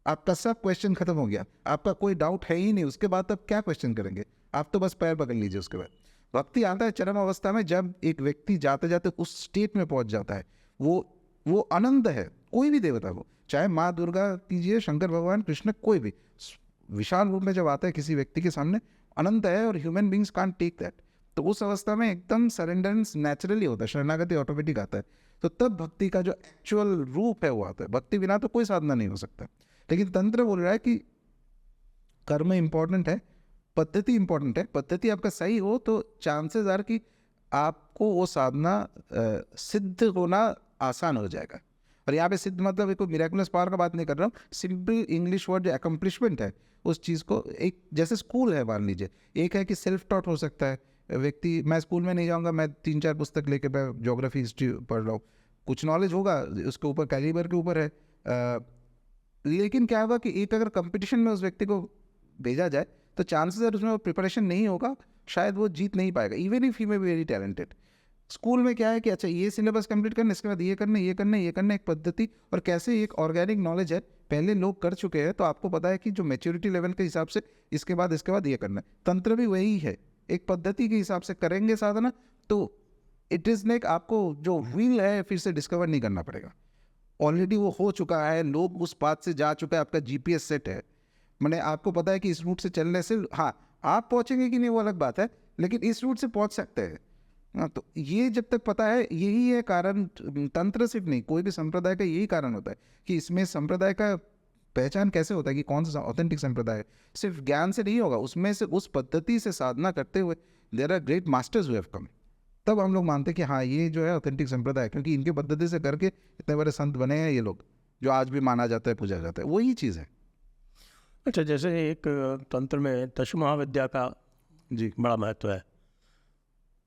आपका सब क्वेश्चन खत्म हो गया, आपका कोई डाउट है ही नहीं, उसके बाद आप क्या क्वेश्चन करेंगे, आप तो बस पैर पकड़ लीजिए। उसके बाद भक्ति आता है चरम अवस्था में, जब एक व्यक्ति जाते जाते उस स्टेट में पहुंच जाता है, वो आनंद है, कोई भी देवता हो, चाहे माँ दुर्गा कीजिए, शंकर भगवान, कृष्ण, कोई भी विशाल रूप में जब आता है किसी व्यक्ति के सामने, अनंत है और human beings can't take that. तो उस अवस्था में एकदम सरेंडरेंस नेचुरली होता है, शरणागति ऑटोमेटिक आता है। तो तब भक्ति का जो एक्चुअल रूप है वो आता है। भक्ति बिना तो कोई साधना नहीं हो सकता। लेकिन तंत्र बोल रहा है कि कर्म इंपॉर्टेंट है, पद्धति इंपॉर्टेंट है, पद्धति आपका सही हो तो चांसेस आर कि आपको वो साधना सिद्ध होना आसान हो जाएगा। और यहाँ पे सिद्ध मतलब कोई मिरेकुलस पावर का बात नहीं कर रहा हूँ, सिंपल इंग्लिश वर्ड जो अकम्प्लिशमेंट है उस चीज़ को, एक जैसे स्कूल है मान लीजिए, एक है कि सेल्फ टॉट हो सकता है व्यक्ति, मैं स्कूल में नहीं जाऊँगा, मैं 3-4 पुस्तक लेके मैं ज्योग्राफी हिस्ट्री पढ़ रहा हूँ, कुछ नॉलेज होगा उसके ऊपर, कैलिबर के ऊपर है। लेकिन क्या होगा कि एक अगर कंपटीशन में उस व्यक्ति को भेजा जाए तो चांसेस है उसमें वो प्रिपरेशन नहीं होगा, शायद वो जीत नहीं पाएगा, even if he may be very talented. School में क्या है कि अच्छा ये सिलेबस कंप्लीट करना, इसके बाद ये करना, ये करना, ये करना, एक पद्धति, और कैसे एक ऑर्गेनिक नॉलेज है, पहले लोग कर चुके हैं तो आपको पता है कि जो मैच्योरिटी लेवल के हिसाब से इसके बाद ये करना है। तंत्र भी वही है, एक पद्धति के हिसाब से करेंगे साधना तो इट इज़ लाइक आपको जो व्हील है फिर से डिस्कवर नहीं करना पड़ेगा, ऑलरेडी वो हो चुका है, लोग उस पाथ से जा चुका है, आपका जीपीएस सेट है, मैंने आपको पता है कि इस रूट से चलने से, हाँ आप पहुँचेंगे कि नहीं वो अलग बात है, लेकिन इस रूट से पहुँच सकते हैं। हाँ, तो ये जब तक पता है, यही है कारण, तंत्र सिर्फ नहीं, कोई भी संप्रदाय का यही कारण होता है कि इसमें संप्रदाय का पहचान कैसे होता है कि कौन सा ऑथेंटिक संप्रदाय है, सिर्फ ज्ञान से नहीं होगा, उसमें से उस पद्धति से साधना करते हुए there are great masters who have come, तब हम लोग मानते हैं कि हाँ ये जो है ऑथेंटिक संप्रदाय, क्योंकि इनके पद्धति से करके इतने बड़े संत बने हैं ये लोग, जो आज भी माना जाता है, पूजा जाता है, वही चीज़ है। अच्छा, जैसे एक तंत्र में दश महाविद्या का जी बड़ा महत्व है,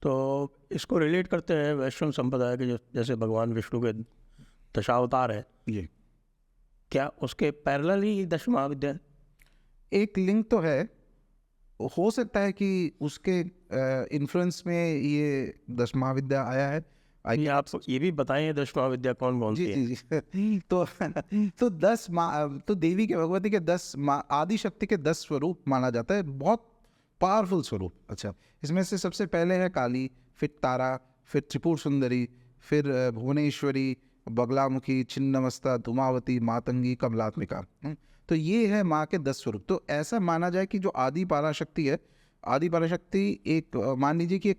तो इसको रिलेट करते हैं वैष्णव संप्रदाय के, जैसे भगवान विष्णु के दशावतार है, जी, क्या उसके पैरेलल ही दश महाविद्या है? एक लिंक तो है, हो सकता है कि उसके इन्फ्लुएंस में ये दश महाविद्या आया है। ये आप ये भी बताएं दश महाविद्या कौन कौन सी जी है? जी जी तो 10 तो देवी के, भगवती के 10 आदि शक्ति के 10 स्वरूप माना जाता है, बहुत पावरफुल स्वरूप। अच्छा, इसमें से सबसे पहले है काली, फिर तारा, फिर त्रिपुर सुंदरी, फिर भुवनेश्वरी, बगलामुखी, छिन्नमस्ता, धूमावती, मातंगी, कमलात्मिका। तो ये है माँ के 10 स्वरूप। तो ऐसा माना जाए कि जो आदि पराशक्ति है, आदि पराशक्ति एक मान लीजिए कि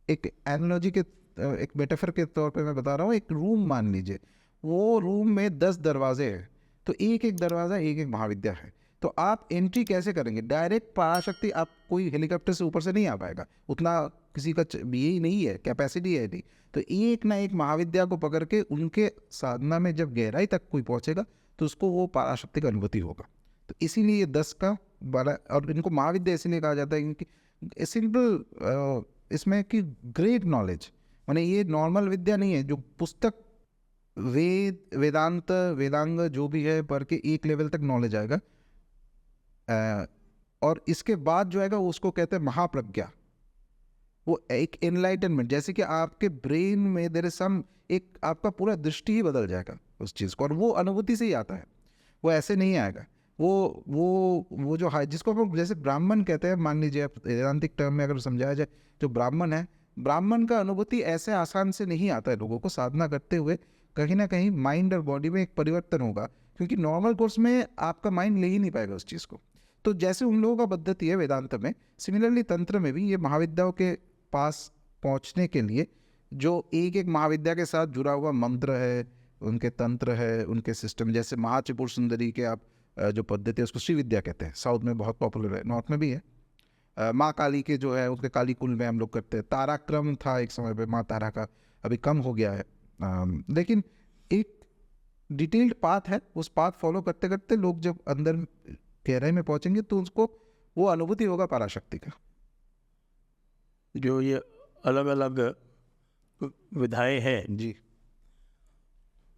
एक एनालॉजी के, एक मेटाफर के तौर पे मैं बता रहा हूँ, एक रूम मान लीजिए, वो रूम में 10 दरवाजे हैं, तो एक एक दरवाज़ा एक एक महाविद्या है। तो आप एंट्री कैसे करेंगे? डायरेक्ट पराशक्ति, आप कोई हेलीकॉप्टर से ऊपर से नहीं आ पाएगा, उतना किसी का यही नहीं है, कैपेसिटी है नहीं। तो एक ना एक महाविद्या को पकड़ के उनके साधना में जब गहराई तक कोई पहुँचेगा तो उसको वो पराशक्ति का अनुभूति होगा। तो इसीलिए ये 10 का बड़ा, और इनको महाविद्या इसीलिए कहा जाता है क्योंकि सिंपल इसमें कि ग्रेट नॉलेज, माने ये नॉर्मल विद्या नहीं है जो पुस्तक, वेद, वेदांत, वेदांग जो भी है पढ़ के एक लेवल तक नॉलेज आएगा। और इसके बाद जो आएगा उसको कहते हैं महाप्रज्ञा, वो एक एनलाइटनमेंट, जैसे कि आपके ब्रेन में देयर इज सम, एक आपका पूरा दृष्टि ही बदल जाएगा उस चीज़ को, और वो अनुभूति से ही आता है, वो ऐसे नहीं आएगा। वो जो है जिसको हम जैसे ब्राह्मण कहते हैं, मान लीजिए आप वेदांतिक टर्म में अगर समझाया जाए, जो ब्राह्मण है, ब्राह्मण का अनुभूति ऐसे आसान से नहीं आता है लोगों को, साधना करते हुए कहीं ना कहीं माइंड और बॉडी में एक परिवर्तन होगा, क्योंकि नॉर्मल कोर्स में आपका माइंड ले ही नहीं पाएगा उस चीज़ को। तो जैसे उन लोगों का पद्धति है वेदांत में, सिमिलरली तंत्र में भी ये महाविद्याओं के पास पहुंचने के लिए जो एक एक महाविद्या के साथ जुड़ा हुआ मंत्र है, उनके तंत्र है, उनके सिस्टम, जैसे महात्रिपुर सुंदरी के आप जो पद्धति है उसको श्री विद्या कहते हैं, साउथ में बहुत पॉपुलर है, नॉर्थ में भी है। माँ काली के जो है उसके काली कुल में हम लोग करते हैं। ताराक्रम था एक समय पे माँ तारा का, अभी कम हो गया है, लेकिन एक डिटेल्ड पाथ है, उस पाथ फॉलो करते करते लोग जब अंदर गहराई में पहुंचेंगे तो उसको वो अनुभूति होगा पराशक्ति का। जो ये अलग अलग विधाएं हैं, जी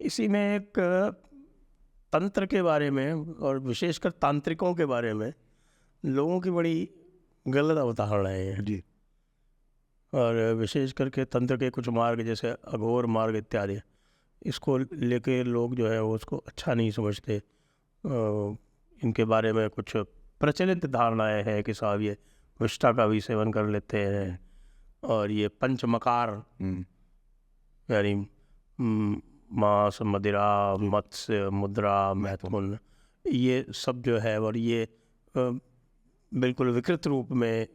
इसी में एक तंत्र के बारे में और विशेषकर तांत्रिकों के बारे में लोगों की बड़ी गलत अवधारणाएं हैं। जी। और विशेष करके तंत्र के कुछ मार्ग जैसे अघोर मार्ग इत्यादि, इसको लेके लोग जो है वो उसको अच्छा नहीं समझते। इनके बारे में कुछ प्रचलित धारणाएं हैं कि साहब ये विष्ठा का भी सेवन कर लेते हैं, और ये पंचमकार यानी मांस, मदिरा, मत्स्य, मुद्रा, मैथुन, ये सब जो है, और ये बिल्कुल विकृत रूप में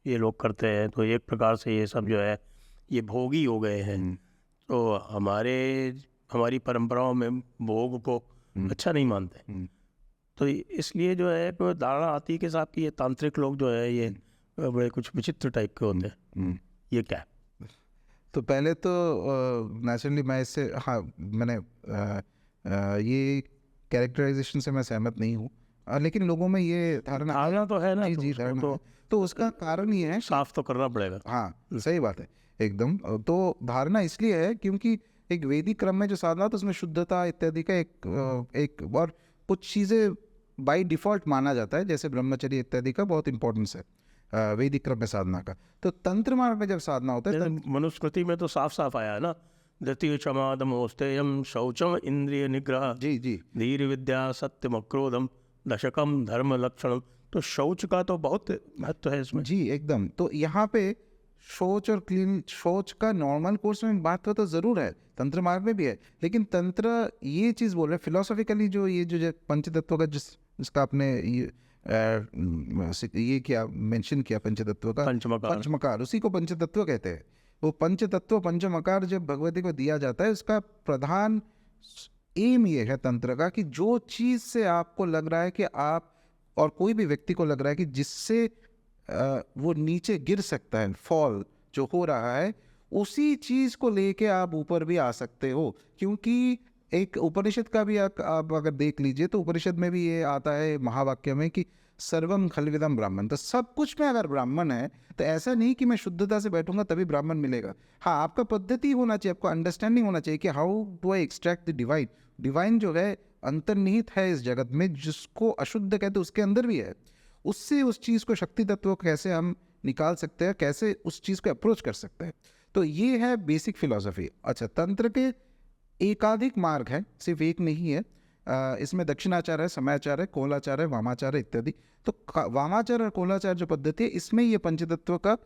ये लोग करते हैं। तो एक प्रकार से ये सब जो है ये भोगी हो गए हैं। तो हमारी परंपराओं में भोग को अच्छा नहीं मानते। तो इसलिए जो है तो धारणा आती है कि साहब कि ये तांत्रिक लोग जो है ये बड़े कुछ विचित्र टाइप के होते हैं। ये क्या है? तो पहले तो नेचुरली मैं इससे मैंने ये कैरेक्टराइजेशन से मैं सहमत नहीं हूँ, लेकिन लोगों में ये धारणा तो है ना, जी जी धारणा है। तो उसका कारण ये है, साफ तो करना पड़ेगा। हाँ सही बात है एकदम। तो धारणा इसलिए है क्योंकि एक वैदिक क्रम में जो साधना तो उसमें शुद्धता इत्यादि का एक और कुछ चीज़ें बाय डिफ़ॉल्ट माना जाता है, जैसे ब्रह्मचर्य इत्यादि का बहुत इंपॉर्टेंस है वैदिक क्रम में साधना का। तो तंत्र मार्ग में जब साधना होता है, मनुस्मृति में तो साफ साफ आया है ना, द्वितीय क्षमादम होस्तेयम शौचम इंद्रिय निग्रह, जी जी, धीर विद्या सत्यम अक्रोधम दशकम धर्म लक्षणम। तो शौच का तो बहुत महत्व है इसमें। जी एकदम। तो यहाँ पे शौच और क्लीन, शौच का नॉर्मल कोर्स में बात तो ज़रूर है, तंत्र मार्ग में भी है, लेकिन तंत्र ये चीज़ बोल रहे हैं फिलोसॉफिकली जो पंचतत्व का जिसका आपने ये क्या मेंशन किया, पंचतत्व का पंचमकार, उसी को पंचतत्व कहते हैं। वो पंचतत्व पंचमकार जब भगवती को दिया जाता है, उसका प्रधान एम ये है तंत्र का कि जो चीज़ से आपको लग रहा है कि आप और कोई भी व्यक्ति को लग रहा है कि जिससे वो नीचे गिर सकता है, फॉल जो हो रहा है, उसी चीज़ को लेके आप ऊपर भी आ सकते हो। क्योंकि एक उपनिषद का भी आप अगर देख लीजिए तो उपनिषद में भी ये आता है महावाक्य में कि सर्वम खलविदम ब्राह्मण। तो सब कुछ में अगर ब्राह्मण है तो ऐसा नहीं कि मैं शुद्धता से बैठूंगा तभी ब्राह्मण मिलेगा। हाँ, आपका पद्धति होना चाहिए, आपको अंडरस्टैंडिंग होना चाहिए कि how do I extract the divine. Divine जो है अंतर्निहित है इस जगत में, जिसको अशुद्ध कहते उसके अंदर भी है। उससे उस चीज़ को, शक्ति तत्व को कैसे हम निकाल सकते हैं, कैसे उस चीज़ को अप्रोच कर सकते हैं। तो ये है बेसिक फिलॉसफी। अच्छा, तंत्र के एकाधिक मार्ग है, सिर्फ एक नहीं है। इसमें दक्षिणाचार है, समयाचार है, कोलाचार है, वामाचार है इत्यादि। तो वामाचार और कोलाचार जो पद्धति है, इसमें ये पंचतत्व का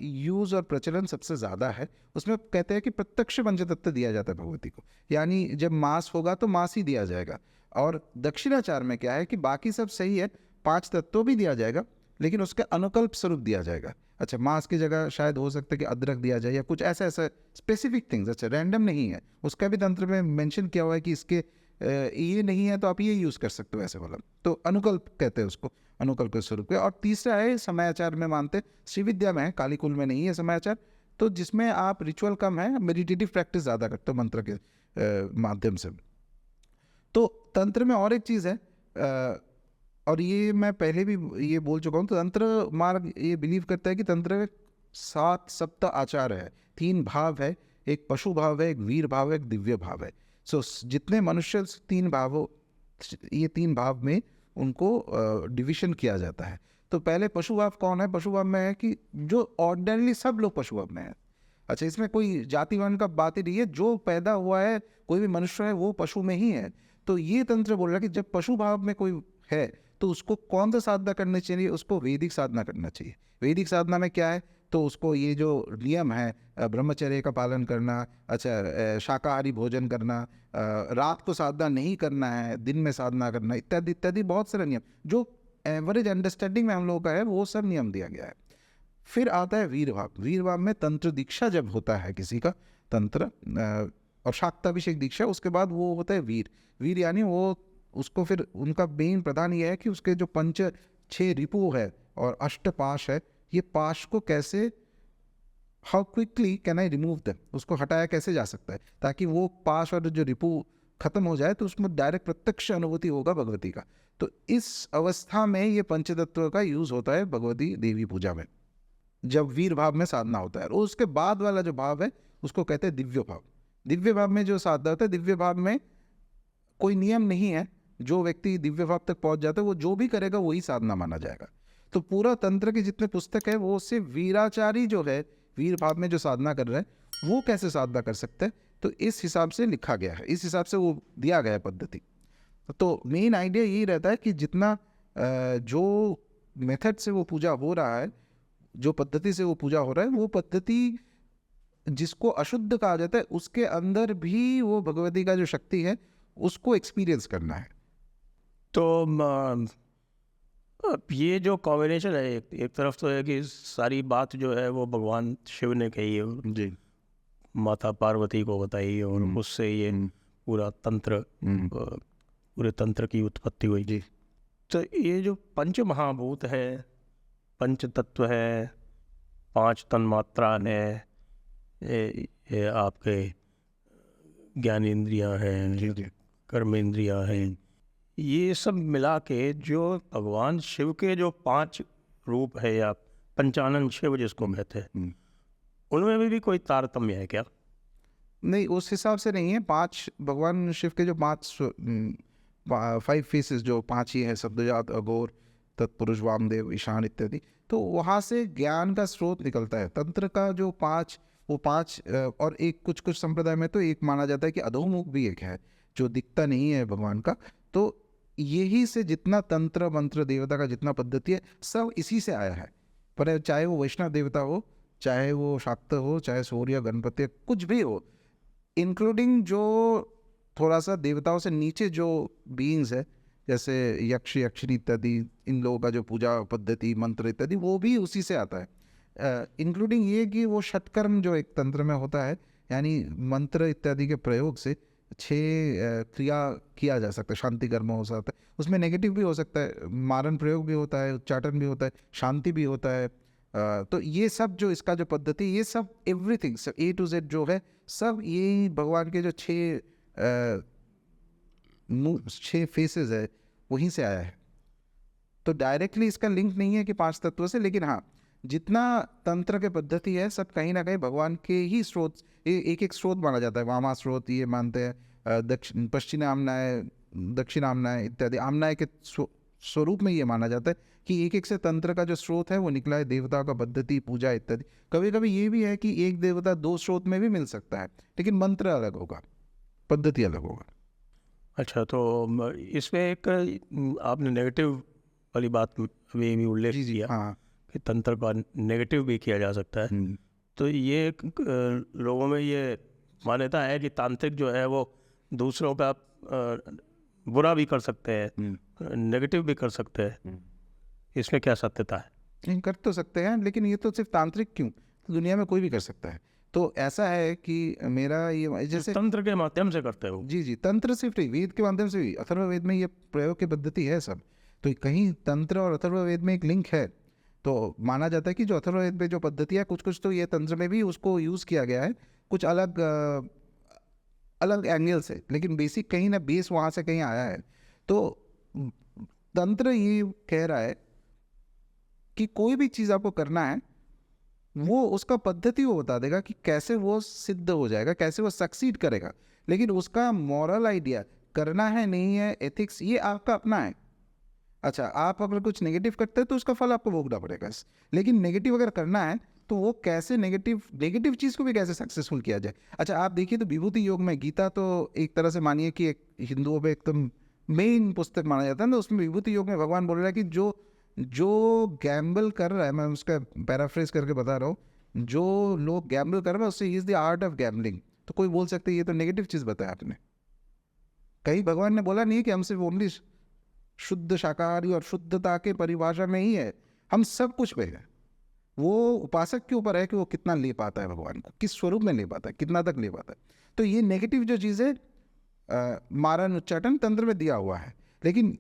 यूज़ और प्रचलन सबसे ज़्यादा है। उसमें कहते हैं कि प्रत्यक्ष पंचतत्व दिया जाता है भगवती को, यानी जब मास होगा तो मास ही दिया जाएगा। और दक्षिणाचार में क्या है कि बाकी सब सही है, 5 तत्व भी दिया जाएगा, लेकिन उसका अनुकल्प स्वरूप दिया जाएगा। अच्छा, मांस की जगह शायद हो सकता है कि अदरक दिया जाए या कुछ ऐसा स्पेसिफिक थिंग्स। अच्छा, रैंडम नहीं है, उसका भी तंत्र में मेंशन किया हुआ है कि इसके ये नहीं है तो आप ये यूज़ कर सकते हो, ऐसे वाला। तो अनुकल्प कहते हैं उसको, अनुकल्प के स्वरूप के। और तीसरा है समयाचार में मानते, श्री विद्या में है, कालीकुल में नहीं है समयाचार, तो जिसमें आप रिचुअल कम है, मेडिटेटिव प्रैक्टिस ज़्यादा करते हो मंत्र के माध्यम से। तो तंत्र में और एक चीज़ है, और ये मैं पहले भी ये बोल चुका हूँ, तो तंत्र मार्ग ये बिलीव करता है कि तंत्र 7 सप्त आचार है, 3 भाव है, एक पशु भाव है, एक वीर भाव है, एक दिव्य भाव है। सो जितने मनुष्य 3 भावों, ये 3 भाव में उनको डिविजन किया जाता है। तो पहले पशु भाव कौन है? पशु भाव में है कि जो ऑर्डिनरली सब लोग पशु भाव में है। अच्छा, इसमें कोई जाति वर्ण का बात ही नहीं है, जो पैदा हुआ है कोई भी मनुष्य है वो पशु में ही है। तो ये तंत्र बोल रहा है कि जब पशु भाव में कोई है तो उसको कौन सा साधना करनी चाहिए? उसको वैदिक साधना करना चाहिए। वैदिक साधना में क्या है? तो उसको ये जो नियम है, ब्रह्मचर्य का पालन करना, अच्छा शाकाहारी भोजन करना, रात को साधना नहीं करना है, दिन में साधना करना, इत्यादि इत्यादि बहुत सारे नियम जो एवरेज अंडरस्टैंडिंग में हम लोगों का है, वो सब नियम दिया गया है। फिर आता है वीर भाव। वीर भाव में तंत्र दीक्षा जब होता है किसी का, तंत्र और शाक्ताभिषेक दीक्षा, उसके बाद वो होता है वीर। वीर यानी वो उसको फिर उनका मेन प्रधान ये है कि उसके जो 6 रिपु है और 8 पाश है, ये पाश को कैसे, how quickly can I remove them, उसको हटाया कैसे जा सकता है ताकि वो पाश और जो रिपु खत्म हो जाए, तो उसमें डायरेक्ट प्रत्यक्ष अनुभूति होगा भगवती का। तो इस अवस्था में ये पंचतत्व का यूज होता है भगवती देवी पूजा में, जब वीर भाव में साधना होता है। और उसके बाद वाला जो भाव है उसको कहते हैं दिव्य भाव। दिव्य भाव में जो साधना होता है, दिव्य भाव में कोई नियम नहीं है। जो व्यक्ति दिव्य भाव तक पहुंच जाता है वो जो भी करेगा वही साधना माना जाएगा। तो पूरा तंत्र के जितने पुस्तक है वो सिर्फ वीराचारी जो है, वीर भाव में जो साधना कर रहा है वो कैसे साधना कर सकता है, तो इस हिसाब से लिखा गया है, इस हिसाब से वो दिया गया है पद्धति। तो मेन आइडिया यही रहता है कि जितना जो मेथड से वो पूजा हो रहा है, जो पद्धति से वो पूजा हो रहा है, वो पद्धति जिसको अशुद्ध कहा जाता है उसके अंदर भी वो भगवती का जो शक्ति है उसको एक्सपीरियंस करना है। तो अब ये जो कॉम्बिनेशन है, एक तरफ तो है कि सारी बात जो है वो भगवान शिव ने कही है, जी। माता पार्वती को बताई, और उससे ये पूरा तंत्र, पूरे तंत्र की उत्पत्ति हुई। जी। तो ये जो पंच महाभूत है, पंच तत्व है, 5 तन्मात्रा है, ये आपके ज्ञानेंद्रियां हैं, कर्मेंद्रियां हैं, ये सब मिला के जो भगवान शिव के जो 5 रूप है या पंचानन शिव जिसको कहते हैं, उनमें भी कोई तारतम्य है क्या? नहीं, उस हिसाब से नहीं है। 5 भगवान शिव के जो 5 फेसेस, जो 5 ही है, सद्योजात, अघोर, तत्पुरुष, वामदेव, ईशान इत्यादि, तो वहाँ से ज्ञान का स्रोत निकलता है। तंत्र का जो 5, वो 5 और एक कुछ संप्रदाय में तो एक माना जाता है कि अधोमुख भी एक है जो दिखता नहीं है भगवान का। तो यही से जितना तंत्र मंत्र देवता का जितना पद्धति है सब इसी से आया है। पर चाहे वो वैष्णव देवता हो, चाहे वो शाक्त हो, चाहे सूर्य, गणपति, कुछ भी हो, इंक्लूडिंग जो थोड़ा सा देवताओं से नीचे जो बीइंग्स है, जैसे यक्ष, यक्षिणी इत्यादि, इन लोगों का जो पूजा पद्धति, मंत्र इत्यादि, वो भी उसी से आता है। इंक्लूडिंग ये कि वो षटकर्म जो एक तंत्र में होता है, यानी मंत्र इत्यादि के प्रयोग से 6 क्रिया किया जा सकता है। शांति कर्म हो सकता है, उसमें नेगेटिव भी हो सकता है, मारण प्रयोग भी होता है, उच्चाटन भी होता है, शांति भी होता है। तो ये सब जो इसका जो पद्धति, ये सब एवरीथिंग, सब A to Z जो है, सब ये भगवान के जो 6 फेसेस है वहीं से आया है। तो डायरेक्टली इसका लिंक नहीं है कि 5 तत्वों से, लेकिन हाँ, जितना तंत्र के पद्धति है सब कहीं ना कहीं भगवान के ही स्रोत, एक एक स्रोत माना जाता है। वामा स्रोत ये मानते हैं, पश्चिम आमनाय, दक्षिण आमनाय इत्यादि, आमनाय के स्वरूप में ये माना जाता है कि एक एक से तंत्र का जो स्रोत है वो निकला है, देवताओं का पद्धति, पूजा इत्यादि। कभी कभी ये भी है कि एक देवता 2 स्रोत में भी मिल सकता है, लेकिन मंत्र अलग होगा, पद्धति अलग होगा। अच्छा, तो इसमें एक आपने नेगेटिव वाली बात अभी भी उल्लेख किया, हाँ। कि तंत्र का नेगेटिव भी किया जा सकता है। तो ये लोगों में ये मान्यता है कि तांत्रिक जो है वो दूसरों का बुरा भी कर सकते हैं, नेगेटिव भी कर सकते हैं। इसमें क्या सत्यता है? नहीं, कर तो सकते हैं, लेकिन ये तो सिर्फ तांत्रिक क्यों, तो दुनिया में कोई भी कर सकता है। तो ऐसा है कि मेरा ये जैसे तंत्र के माध्यम से करते हो। जी, तंत्र सिर्फ नहीं, वेद के माध्यम से भी, अथर्ववेद में ये प्रयोग की पद्धति है सब। तो कहीं तंत्र और अथर्ववेद में एक लिंक है। तो माना जाता है कि जो अथर्ववेद में जो पद्धति है, कुछ तो ये तंत्र में भी उसको यूज़ किया गया है, कुछ अलग अलग एंगल से, लेकिन बेसिक कहीं ना बेस वहाँ से कहीं आया है। तो तंत्र ये कह रहा है कि कोई भी चीज़ आपको करना है, वो उसका पद्धति वो बता देगा कि कैसे वो सिद्ध हो जाएगा, कैसे वो सक्सीड करेगा, लेकिन उसका मॉरल आइडिया, करना है नहीं है, एथिक्स, ये आपका अपना है। अच्छा, आप अगर कुछ नेगेटिव करते हैं तो उसका फल आपको भोगना पड़ेगा, लेकिन नेगेटिव अगर करना है तो वो कैसे नेगेटिव चीज़ को भी कैसे सक्सेसफुल किया जाए। अच्छा, आप देखिए तो विभूति योग में, गीता तो एक तरह से मानिए कि एक हिंदुओं में एकदम मेन पुस्तक माना जाता है ना, उसमें विभूति योग में भगवान बोल रहा है कि जो गैम्बल कर रहा है, मैं उसका पैराफ्रेज करके बता रहा हूँ, जो लोग गैम्बल कर रहे हैं उससे is the art of gambling. तो कोई बोल सकते है ये तो नेगेटिव चीज़ बताया आपने। कहीं भगवान ने बोला नहीं है कि हम सिर्फ ओनली शुद्ध शाकाहारी और शुद्धता के परिभाषा में ही है, हम सब कुछ में है। वो उपासक के ऊपर है कि वो कितना ले पाता है भगवान को, किस स्वरूप में ले पाता है, कितना तक ले पाता है। तो ये नेगेटिव जो चीज़ है, मारण उच्चाटन तंत्र में दिया हुआ है, लेकिन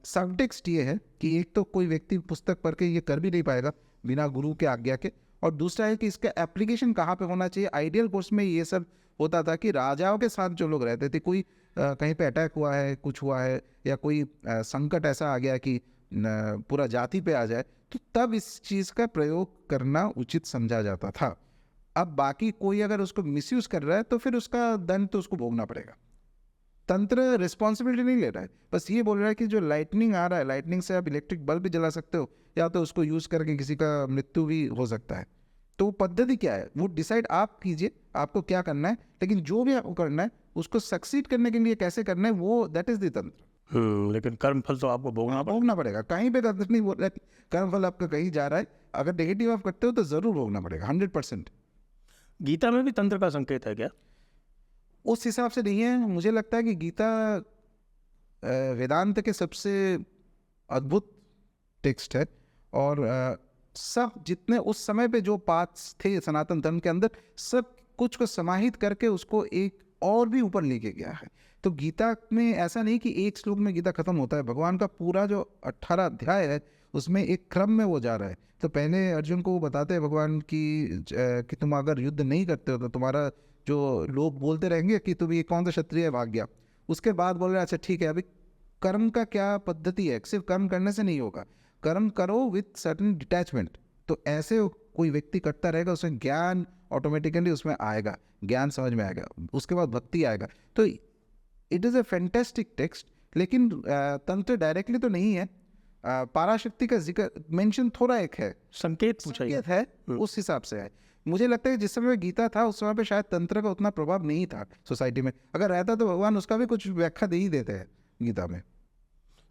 सबटेक्स्ट ये है कि एक तो कोई व्यक्ति पुस्तक पढ़ के ये कर भी नहीं पाएगा बिना गुरु के आज्ञा के, और दूसरा है कि इसका एप्लीकेशन कहाँ पे होना चाहिए। आइडियल कोर्स में ये सब होता था कि राजाओं के साथ जो लोग रहते थे, कोई कहीं पे अटैक हुआ है, कुछ हुआ है, या कोई संकट ऐसा आ गया कि पूरा जाति पे आ जाए, तो तब इस चीज़ का प्रयोग करना उचित समझा जाता था। अब बाकी कोई अगर उसको मिसयूज़ कर रहा है तो फिर उसका दंड तो उसको भोगना पड़ेगा। तंत्र रिस्पॉन्सिबिलिटी नहीं ले रहा है, बस ये बोल रहा है कि जो लाइटनिंग आ रहा है, लाइटनिंग से आप इलेक्ट्रिक बल्ब भी जला सकते हो, या तो उसको यूज़ करके किसी का मृत्यु भी हो सकता है। तो वो पद्धति क्या है वो डिसाइड आप कीजिए, आपको क्या करना है, लेकिन जो भी आपको करना है उसको सक्सीड करने के लिए कैसे करना है वो दैट इज द तंत्र। लेकिन कर्म फल तो आपको भोगना पड़ेगा। भोगना पड़ेगा, कहीं पे तंत्र नहीं बोल रहा है कर्म फल आपका कहीं जा रहा है, अगर नेगेटिव आप करते हो तो जरूर भोगना पड़ेगा 100%। गीता में भी तंत्र का संकेत है क्या? उस हिसाब से नहीं है, मुझे लगता है कि गीता वेदांत के सबसे अद्भुत टेक्स्ट है, और सब जितने उस समय पे जो पाथ्स थे सनातन धर्म के अंदर, सब कुछ को समाहित करके उसको एक और भी ऊपर लेके गया है। तो गीता में ऐसा नहीं कि एक श्लोक में गीता खत्म होता है, भगवान का पूरा जो 18 अध्याय है उसमें एक क्रम में वो जा रहा है। तो पहले अर्जुन को वो बताते हैं भगवान कि तुम अगर युद्ध नहीं करते हो तो तुम्हारा जो लोग बोलते रहेंगे कि तुम ये कौन सा क्षत्रिय भाग गया। उसके बाद बोल रहे अच्छा ठीक है, अभी कर्म का क्या पद्धति है, सिर्फ कर्म करने से नहीं होगा, कर्म करो विथ सर्टेन डिटैचमेंट। तो ऐसे कोई व्यक्ति करता रहेगा, उसमें ज्ञान ऑटोमेटिकली उसमें आएगा, ज्ञान समझ में आएगा, उसके बाद भक्ति आएगा। तो it is a fantastic text, लेकिन तंत्र डायरेक्टली तो नहीं है। पराशक्ति का जिक्र मेंशन थोड़ा एक है, संकेत पूछा संकेत है, उस हिसाब से है। मुझे लगता है कि जिस समय में गीता था उस समय पे शायद तंत्र का उतना प्रभाव नहीं था सोसाइटी में, अगर रहता तो भगवान उसका भी कुछ व्याख्या दे ही देते हैं गीता में।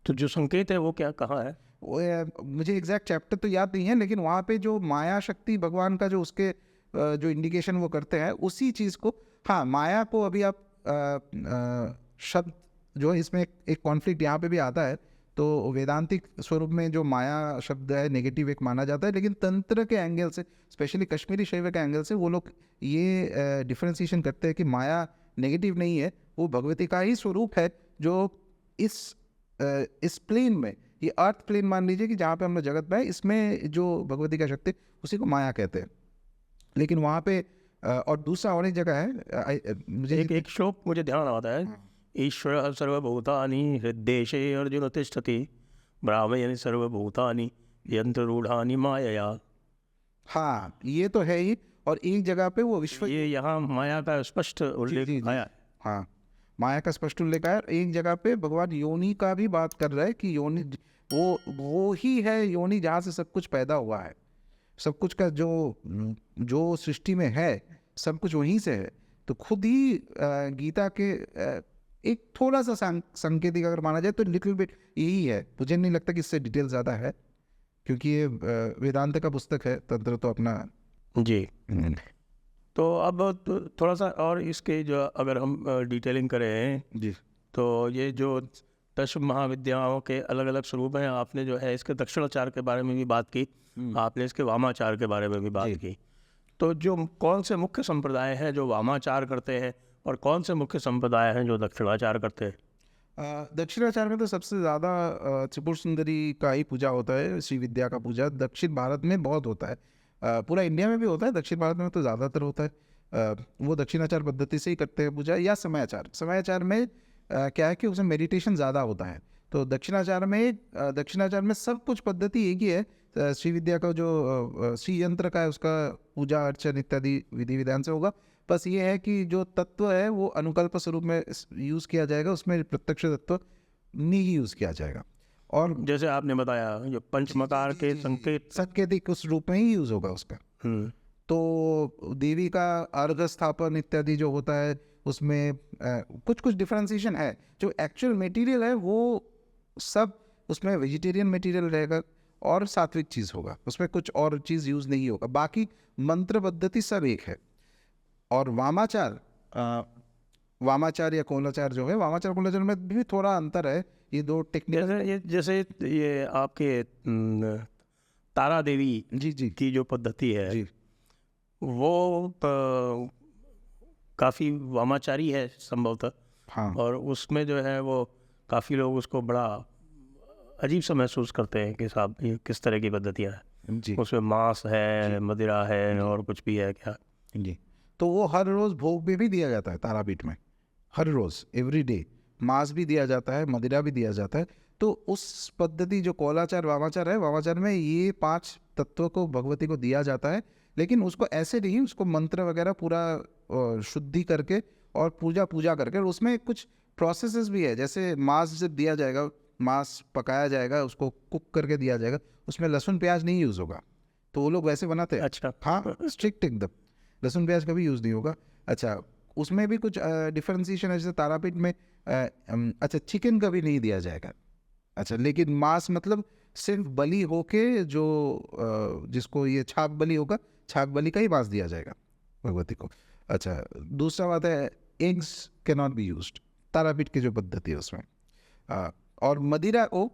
तो जो संकेत है वो क्या, कहाँ है? वो मुझे एग्जैक्ट चैप्टर तो याद नहीं है, लेकिन वहाँ पे जो माया शक्ति भगवान का जो उसके जो इंडिकेशन वो करते हैं उसी चीज़ को, हाँ माया को अभी आप शब्द जो है इसमें एक कॉन्फ्लिक्ट यहाँ पे भी आता है। तो वेदांतिक स्वरूप में जो माया शब्द है नेगेटिव एक माना जाता है, लेकिन तंत्र के एंगल से, स्पेशली कश्मीरी शैव के एंगल से वो लोग ये डिफ्रेंसिएशन करते हैं कि माया नेगेटिव नहीं है, वो भगवती का ही स्वरूप है जो इस प्लेन में, ये अर्थ प्लेन मान लीजिए कि जहाँ पे हम लोग जगत में है, इसमें जो भगवती का शक्ति उसी को माया कहते हैं। लेकिन वहाँ पे और दूसरा और एक जगह है, मुझे एक श्लोक मुझे ध्यान आता है, ईश्वर सर्वभूतानि हृद्देशे अर्जुन तिष्ठति ब्राह्मयनि सर्वभूतानि यंत्ररूढ़ानि मायया। हाँ ये तो है ही, और एक जगह पे वो विश्व, ये यहाँ माया का स्पष्ट उल्लेख आया है। हाँ माया का स्पष्ट उल्लेख है। एक जगह पे भगवान योनि का भी बात कर रहा है कि योनि वो ही है योनि जहाँ से सब कुछ पैदा हुआ है, सब कुछ का जो सृष्टि में है सब कुछ वहीं से है। तो खुद ही गीता के एक थोड़ा सा संकेतिक अगर माना जाए तो लिटिल बिट यही है। मुझे नहीं लगता कि इससे डिटेल ज़्यादा है, क्योंकि ये वेदांत का पुस्तक है, तंत्र तो अपना जी। तो अब थोड़ा सा और इसके जो अगर हम डिटेलिंग करें जी, तो ये जो 10 महाविद्याओं के अलग अलग स्वरूप हैं, आपने जो है इसके दक्षिणाचार के बारे में भी बात की, आपने इसके वामाचार के बारे में भी बात की। तो जो कौन से मुख्य संप्रदाय हैं जो वामाचार करते हैं और कौन से मुख्य संप्रदाय हैं जो दक्षिणाचार करते हैं? दक्षिणाचार में तो सबसे ज़्यादा त्रिपुर सुंदरी का ही पूजा होता है, श्री विद्या का पूजा दक्षिण भारत में बहुत होता है, पूरा इंडिया में भी होता है, दक्षिण भारत में तो ज़्यादातर होता है। वो दक्षिणाचार पद्धति से ही करते हैं पूजा, या समयाचार में क्या है कि उसमें मेडिटेशन ज़्यादा होता है। तो दक्षिणाचार में सब कुछ पद्धति एक ही है। श्री विद्या का जो श्री यंत्र का है उसका पूजा अर्चन इत्यादि विधि विधान से होगा। बस ये है कि जो तत्व है वो अनुकल्प स्वरूप में यूज़ किया जाएगा, उसमें प्रत्यक्ष तत्व नहीं यूज़ किया जाएगा। और जैसे आपने बताया जो पंचमकार के संकेतिक उस रूप में ही यूज़ होगा उसका। तो देवी का अर्घ स्थापन इत्यादि जो होता है उसमें कुछ डिफरेंशिएशन है। जो एक्चुअल मटेरियल है वो सब उसमें वेजिटेरियन मटेरियल रहेगा और सात्विक चीज़ होगा, उसमें कुछ और चीज़ यूज़ नहीं होगा, बाकी मंत्र पद्धति सब एक है। और वामाचार या कोलाचार जो है, वामाचार कोलाचार में भी थोड़ा अंतर है। ये दो टेक्निक जैसे ये आपके तारा देवी जी की जो पद्धति है जी, वो काफ़ी वामाचारी है संभवतः। हाँ, और उसमें जो है वो काफ़ी लोग उसको बड़ा अजीब सा महसूस करते हैं कि साहब ये किस तरह की पद्धतियाँ हैं, जी उसमें मांस है, मदिरा है और कुछ भी है क्या जी। तो वो हर रोज़ भोग में भी दिया जाता है तारापीठ में, हर रोज़ एवरी डे मांस भी दिया जाता है, मदिरा भी दिया जाता है। तो उस पद्धति जो कोलाचार वामाचार है, वामाचार में ये 5 तत्वों को भगवती को दिया जाता है, लेकिन उसको ऐसे नहीं, उसको मंत्र वगैरह पूरा शुद्धि करके और पूजा करके, और उसमें कुछ प्रोसेसेस भी है, जैसे मांस जब दिया जाएगा, मांस पकाया जाएगा, उसको कुक करके दिया जाएगा, उसमें लहसुन प्याज नहीं यूज़ होगा, तो वो लोग वैसे बनाते हैं। अच्छा। हाँ, स्ट्रिक्ट एकदम, लहसुन प्याज कभी यूज़ नहीं होगा। अच्छा, उसमें भी कुछ डिफरेंशिएशन है, जैसे तारापीठ में अच्छा चिकन कभी नहीं दिया जाएगा। अच्छा, लेकिन मांस मतलब सिर्फ बलि होके जो जिसको ये छाक बलि होगा, छाक बलि का ही मांस दिया जाएगा भगवती को। अच्छा, दूसरा बात है eggs can not be used, Tarapith की जो पद्धति है उसमें। और मदिरा को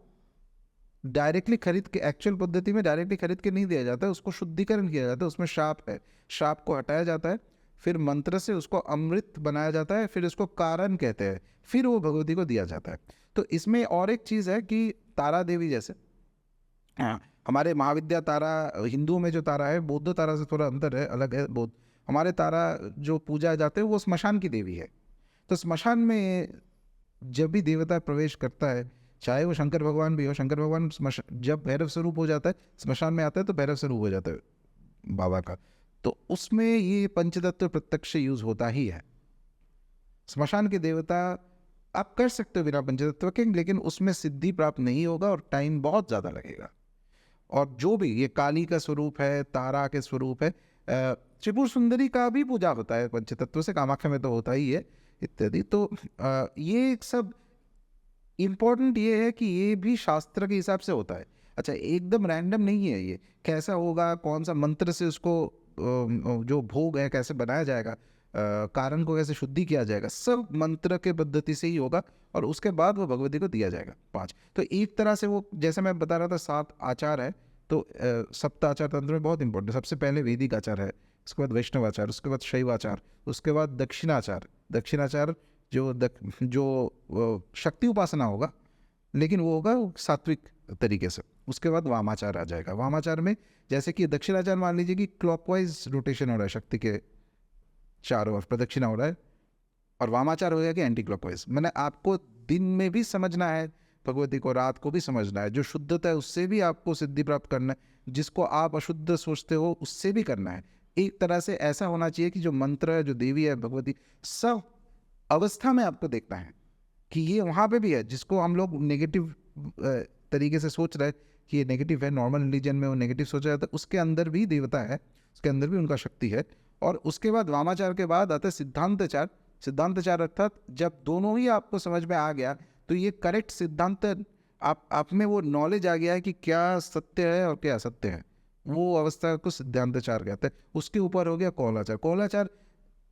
डायरेक्टली खरीद के, एक्चुअल पद्धति में डायरेक्टली खरीद के नहीं दिया जाता है, उसको शुद्धिकरण किया जाता है, उसमें शाप है, शाप को हटाया जाता है, फिर मंत्र से उसको अमृत बनाया जाता है, फिर उसको कारण कहते हैं, फिर वो भगवती को दिया जाता है। तो इसमें और एक चीज़ है कि तारा देवी जैसे, हाँ, हमारे महाविद्या तारा हिंदुओं में जो तारा है, बौद्ध तारा से थोड़ा अंतर है, अलग है। बौद्ध हमारे तारा जो पूजा जाते हैं वो स्मशान की देवी है। तो स्मशान में जब भी देवता प्रवेश करता है, चाहे वो शंकर भगवान भी हो, शंकर भगवान जब भैरव स्वरूप हो जाता है, स्मशान में आता है तो भैरव स्वरूप हो जाता है बाबा का, तो उसमें ये पंचतत्व प्रत्यक्ष यूज होता ही है। स्मशान के देवता आप कर सकते हो बिना पंचतत्व के, लेकिन उसमें सिद्धि प्राप्त नहीं होगा और टाइम बहुत ज़्यादा लगेगा। और जो भी ये काली का स्वरूप है, तारा के स्वरूप है, त्रिपुर सुंदरी का भी पूजा होता है पंचतत्व से, कामाख्या में तो होता ही है इत्यादि। तो ये सब इम्पोर्टेंट ये है कि ये भी शास्त्र के हिसाब से होता है। अच्छा, एकदम रैंडम नहीं है ये, कैसा होगा, कौन सा मंत्र से उसको जो भोग है कैसे बनाया जाएगा, कारण को कैसे शुद्धि किया जाएगा, सब मंत्र के पद्धति से ही होगा, और उसके बाद वो भगवती को दिया जाएगा 5। तो एक तरह से वो, जैसे मैं बता रहा था 7 आचार है, तो सप्त आचार तंत्र में बहुत इंपॉर्टेंट, सबसे पहले वैदिक आचार है, उसके बाद वैष्णव आचार, उसके बाद शैव आचार, उसके बाद दक्षिणाचार। दक्षिणाचार जो शक्ति उपासना होगा, लेकिन वो होगा सात्विक तरीके से। उसके बाद वामाचार आ जाएगा। वामाचार में जैसे कि दक्षिणाचार मान लीजिए कि क्लॉकवाइज रोटेशन हो रहा है, शक्ति के चारों ओर प्रदक्षिणा हो रहा है, और वामाचार हो गया कि एंटी क्लॉकवाइज। मैंने आपको दिन में भी समझना है भगवती को, रात को भी समझना है, जो शुद्धता है उससे भी आपको सिद्धि प्राप्त करना है, जिसको आप अशुद्ध सोचते हो उससे भी करना है। एक तरह से ऐसा होना चाहिए कि जो मंत्र है, जो देवी है भगवती, सब अवस्था में आपको देखना है कि ये वहाँ पे भी है, जिसको हम लोग नेगेटिव तरीके से सोच रहे हैं कि ये नेगेटिव है, नॉर्मल रिलीजन में वो नेगेटिव सोचा जाता है, उसके अंदर भी देवता है, उसके अंदर भी उनका शक्ति है। और उसके बाद वामाचार के बाद आता है सिद्धांतचार। सिद्धांतचार अर्थात जब दोनों ही आपको समझ में आ गया, तो ये करेक्ट सिद्धांत आप में वो नॉलेज आ गया है कि क्या सत्य है और क्या असत्य है, वो अवस्था को सिद्धांतचार कहते हैं। उसके ऊपर हो गया कौलाचार। कौलाचार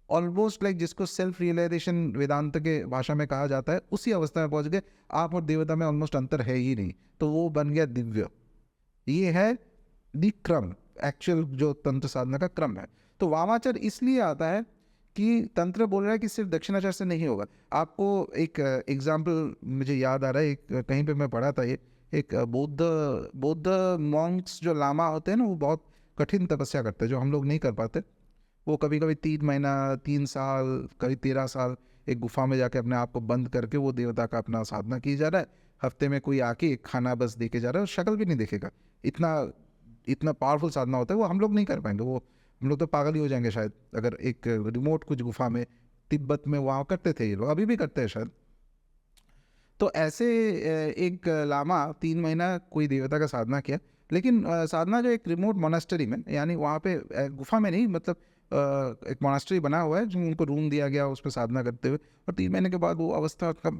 ऑलमोस्ट लाइक जिसको सेल्फ रियलाइजेशन वेदांत के भाषा में कहा जाता है, उसी अवस्था में पहुंच गए आप, और देवता में ऑलमोस्ट अंतर है ही नहीं, तो वो बन गया दिव्य। ये है दी क्रम, एक्चुअल जो तंत्र साधना का क्रम है। तो वामाचार इसलिए आता है कि तंत्र बोल रहा है कि सिर्फ दक्षिणाचार से नहीं होगा। आपको एक एग्जाम्पल मुझे याद आ रहा है, एक कहीं पे मैं पढ़ा था, ये एक बौद्ध मॉन्क्स जो लामा होते हैं ना, वो बहुत कठिन तपस्या करते हैं जो हम लोग नहीं कर पाते। वो कभी कभी 3 महीना, 3 साल, कभी 13 साल एक गुफा में जाके अपने आप को बंद करके वो देवता का अपना साधना की जा रहा है। हफ्ते में कोई आके खाना बस दे के जा रहा है, और शक्ल भी नहीं देखेगा। इतना पावरफुल साधना होता है, वो हम लोग नहीं कर पाएंगे। वो हम लोग तो पागल ही हो जाएंगे शायद, अगर एक रिमोट कुछ गुफा में, तिब्बत में वहाँ करते थे ये लोग, अभी भी करते हैं शायद। तो ऐसे एक लामा 3 महीना कोई देवता का साधना किया, लेकिन साधना जो एक रिमोट मोनास्टरी में, यानी वहाँ पे गुफा में नहीं, मतलब एक मोनास्टरी बना हुआ है जो उनको रूम दिया गया, उस पर साधना करते हुए, और 3 महीने के बाद वो अवस्था का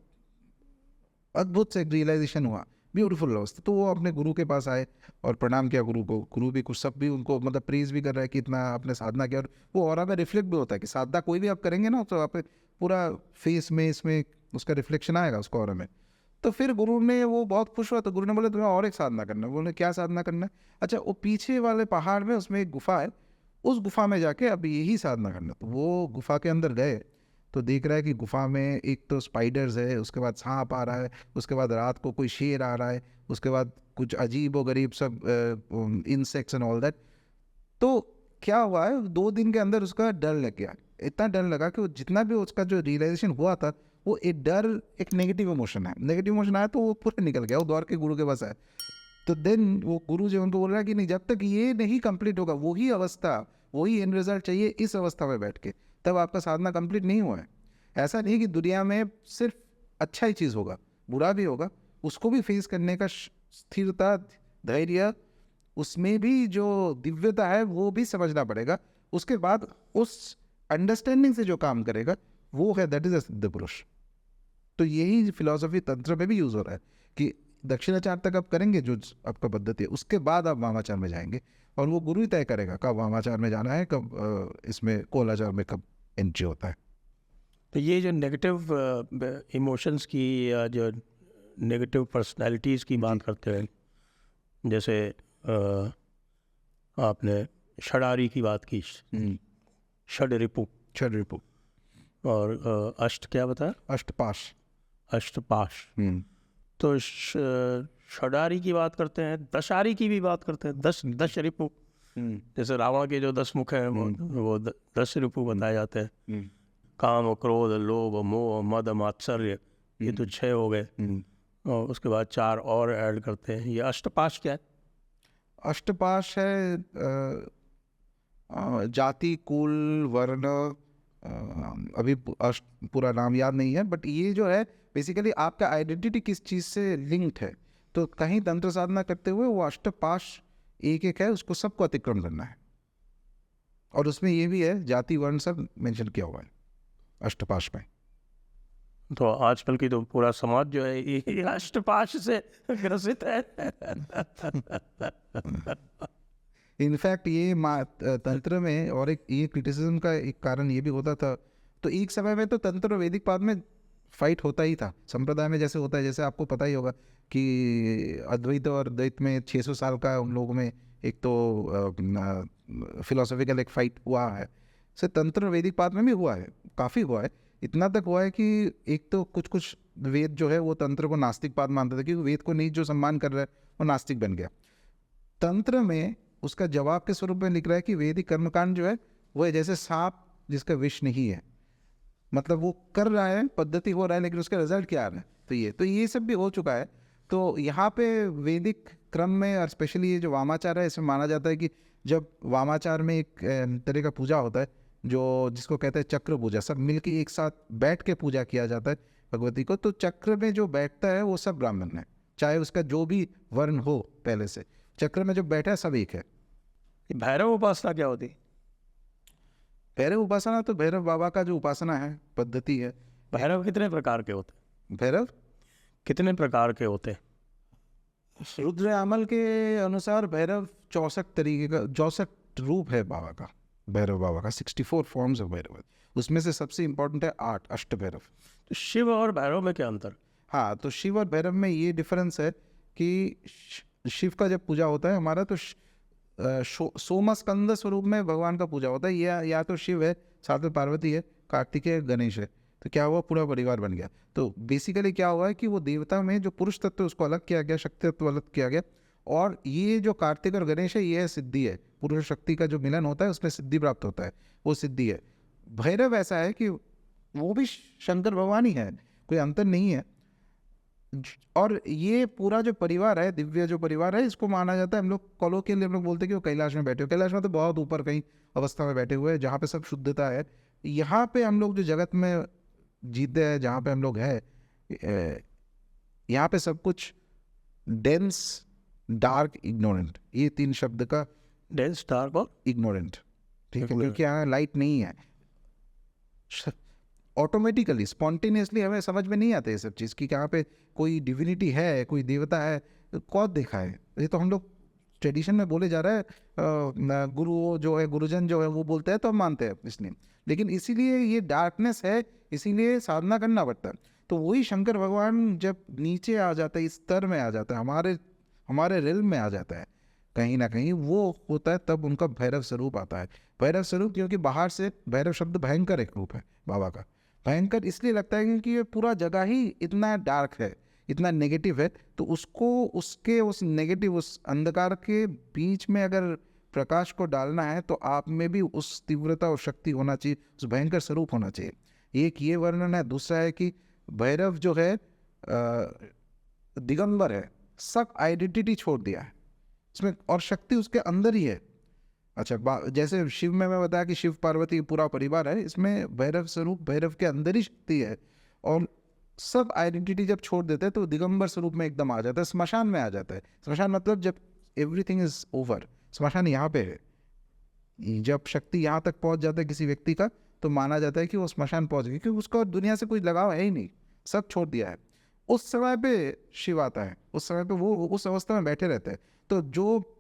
अद्भुत से रियलाइजेशन हुआ, ब्यूटीफुल अवस्था। तो वो अपने गुरु के पास आए और प्रणाम किया गुरु को। गुरु भी कुछ, सब भी उनको मतलब प्रेज भी कर रहा है कि इतना आपने साधना किया, और वो ऑरा में रिफ्लेक्ट भी होता है कि साधना कोई भी आप करेंगे ना, तो आप पूरा फेस में इसमें उसका रिफ्लेक्शन आएगा उसको ऑरा में। तो फिर गुरु ने, वो बहुत खुश हुआ, तो गुरु ने बोले तुम्हें और एक साधना करना है। बोले क्या साधना करना है? अच्छा, वो पीछे वाले पहाड़ में उसमें एक गुफा है, उस गुफा में जाके अब यही साधना करना। तो वो गुफा के अंदर गए तो देख रहा है कि गुफा में एक तो स्पाइडर्स है, उसके बाद सांप आ रहा है, उसके बाद रात को कोई शेर आ रहा है, उसके बाद कुछ अजीब व गरीब सब इंसेक्ट्स एंड ऑल दैट। तो क्या हुआ है, 2 दिन के अंदर उसका डर लग गया। इतना डर लगा कि वो जितना भी उसका जो रियलाइजेशन हुआ था, वो एक डर, एक नेगेटिव इमोशन है, नेगेटिव इमोशन आया तो वो पूरा निकल गया, वो दौड़ के गुरु के पास आया। तो देन वो गुरु जी उनको बोल रहा है कि नहीं, जब तक ये नहीं कंप्लीट होगा, वही अवस्था, वही एंड रिजल्ट चाहिए इस अवस्था में बैठ के, तब आपका साधना कंप्लीट नहीं हुआ है। ऐसा नहीं कि दुनिया में सिर्फ अच्छा ही चीज़ होगा, बुरा भी होगा, उसको भी फेस करने का स्थिरता, धैर्य, उसमें भी जो दिव्यता है वो भी समझना पड़ेगा। उसके बाद उस अंडरस्टैंडिंग से जो काम करेगा वो है, दैट इज अ सिद्ध पुरुष। तो यही फिलॉसफी तंत्र में भी यूज हो रहा है कि दक्षिणाचार तक आप करेंगे जो आपका पद्धति है, उसके बाद आप वामाचार में जाएंगे, और वो गुरु ही तय करेगा कब वामाचार में जाना है, कब इसमें कोलाचार में कब एंट्री होता है। तो ये जो नेगेटिव इमोशंस की या जो नेगेटिव पर्सनालिटीज़ की बात करते हैं, जैसे आपने षडारी की बात की, षड रिपु, षड रिपु और अष्ट क्या बताया, अष्टपाश। अष्टपाश। तो षडारी की बात करते हैं, दशारी की भी बात करते हैं, दश रिपु। जैसे रावण के जो 10 मुख हैं वो 10 रिपु बताए जाते हैं। काम, क्रोध, लोभ, मोह, मद, मात्सर्य, ये तो 6 हो गए, और उसके बाद 4 और ऐड करते हैं। ये अष्टपाश क्या है? अष्टपाश है जाति, कुल, वर्ण, अभी पूरा नाम याद नहीं है, बट ये जो है बेसिकली आपका आइडेंटिटी किस चीज़ से लिंक्ड है। तो कहीं तंत्र साधना करते हुए वो अष्टपाश एक एक है, उसको सबको अतिक्रमण करना है, और उसमें ये भी है जाति, वर्ण सब मेंशन किया हुआ है अष्टपाश में। तो आजकल की तो पूरा समाज जो है ये अष्टपाश से ग्रसित है। इनफैक्ट ये तंत्र में, और एक ये क्रिटिसिज्म का एक कारण ये भी होता था, तो एक समय में तो तंत्र और वैदिक पाद में फाइट होता ही था, संप्रदाय में जैसे होता है। जैसे आपको पता ही होगा कि अद्वैत और द्वैत में 600 साल का उन लोगों में एक तो फिलोसॉफिकल एक फाइट हुआ है। से तंत्र और वैदिक पाद में भी हुआ है, काफ़ी हुआ है। इतना तक हुआ है कि एक तो कुछ वेद जो है वो तंत्र को नास्तिक पाद मानते थे, क्योंकि वेद को नहीं जो सम्मान कर रहा है वो नास्तिक बन गया। तंत्र में उसका जवाब के स्वरूप में लिख रहा है कि वैदिक कर्मकांड जो है वो है जैसे सांप जिसका विष नहीं है, मतलब वो कर रहा है, पद्धति हो रहा है, लेकिन उसका रिजल्ट क्या आ रहा है। तो ये सब भी हो चुका है। तो यहाँ पे वैदिक क्रम में, और स्पेशली ये जो वामाचार है, इसमें माना जाता है कि जब वामाचार में एक तरह का पूजा होता है जो जिसको कहते हैं चक्र पूजा, सब मिलके एक साथ बैठ के पूजा किया जाता है भगवती को। तो चक्र में जो बैठता है वो सब ब्राह्मण है, चाहे उसका जो भी वर्ण हो पहले से, चक्र में जो बैठा है सब एक है। भैरव उपासना क्या होती? भैरव उपासना तो भैरव बाबा का जो उपासना है, पद्धति है। भैरव कितने प्रकार के होते? भैरव कितने प्रकार के होते? रुद्र यामल के अनुसार भैरव 64 तरीके का, 64 रूप है बाबा का, भैरव बाबा का 64 फॉर्म्स ऑफ भैरव। उसमें से सबसे इंपॉर्टेंट है 8 अष्ट भैरव। तो शिव और भैरव में क्या अंतर? हाँ, तो शिव और भैरव में ये डिफरेंस है कि शिव का जब पूजा होता है हमारा, तो सोमस्कंद स्वरूप में भगवान का पूजा होता है। या तो शिव है, साथ में पार्वती है, कार्तिकेय, गणेश है। तो क्या हुआ, पूरा परिवार बन गया। तो बेसिकली क्या हुआ है कि वो देवता में जो पुरुष तत्व उसको अलग किया गया, शक्ति तत्व अलग किया गया, और ये जो कार्तिक और गणेश है ये सिद्धि है, पुरुष शक्ति का जो मिलन होता है उसमें सिद्धि प्राप्त होता है, वो सिद्धि है। भैरव ऐसा है कि वो भी शंकर भगवान ही है, कोई अंतर नहीं है। और ये पूरा जो परिवार है, दिव्य जो परिवार है, इसको माना जाता है, हम लोग कॉलोकियली हम लोग बोलते हैं कि वो कैलाश में बैठे हो। कैलाश में तो बहुत ऊपर कहीं अवस्था में बैठे हुए हैं, जहाँ पे सब शुद्धता है। यहाँ पे हम लोग जो जगत में जीते हैं, जहाँ पे हम लोग हैं, यहाँ पे सब कुछ डेंस, डार्क, इग्नोरेंट, ये 3 शब्द का, डेंस, डार्क और इग्नोरेंट, ठीक है, क्योंकि यहाँ लाइट नहीं है। ऑटोमेटिकली स्पॉन्टेनियसली हमें समझ में नहीं आते ये सब चीज़ की, यहाँ पे कोई डिविनिटी है, कोई देवता है, कौन देखा है। ये तो हम लोग ट्रेडिशन में बोले जा रहा है, गुरु जो है, गुरुजन जो है वो बोलते हैं तो हम मानते हैं इसलिए। लेकिन इसीलिए ये डार्कनेस है, इसीलिए साधना करना पड़ता है। तो वही शंकर भगवान जब नीचे आ जाता है, इस स्तर में आ जाता है, हमारे रिल्म में आ जाता है कहीं ना कहीं, वो होता है तब उनका भैरव स्वरूप आता है। भैरव स्वरूप क्योंकि बाहर से भैरव शब्द भयंकर एक रूप है बाबा का। भयंकर इसलिए लगता है क्योंकि ये पूरा जगह ही इतना डार्क है, इतना नेगेटिव है, तो उसको उस नेगेटिव, उस अंधकार के बीच में अगर प्रकाश को डालना है तो आप में भी उस तीव्रता और शक्ति होना चाहिए, उस भयंकर स्वरूप होना चाहिए। एक ये वर्णन है। दूसरा है कि भैरव जो है दिगंबर है, सब आइडेंटिटी छोड़ दिया है इसमें, और शक्ति उसके अंदर ही है। अच्छा, जैसे शिव में मैं बताया कि शिव पार्वती पूरा परिवार है, इसमें भैरव स्वरूप, भैरव के अंदर ही शक्ति है, और सब आइडेंटिटी जब छोड़ देते हैं तो दिगंबर स्वरूप में एकदम आ जाता है, स्मशान में आ जाता है। स्मशान मतलब जब एवरीथिंग इज ओवर, स्मशान यहाँ पे है। जब शक्ति यहाँ तक पहुँच जाता है किसी व्यक्ति का, तो माना जाता है कि वो स्मशान पहुँच गया, क्योंकि उसका और दुनिया से कोई लगाव है ही नहीं, सब छोड़ दिया है। उस समय पे शिव आता है, उस समय पे वो उस अवस्था में बैठे रहते हैं। तो जो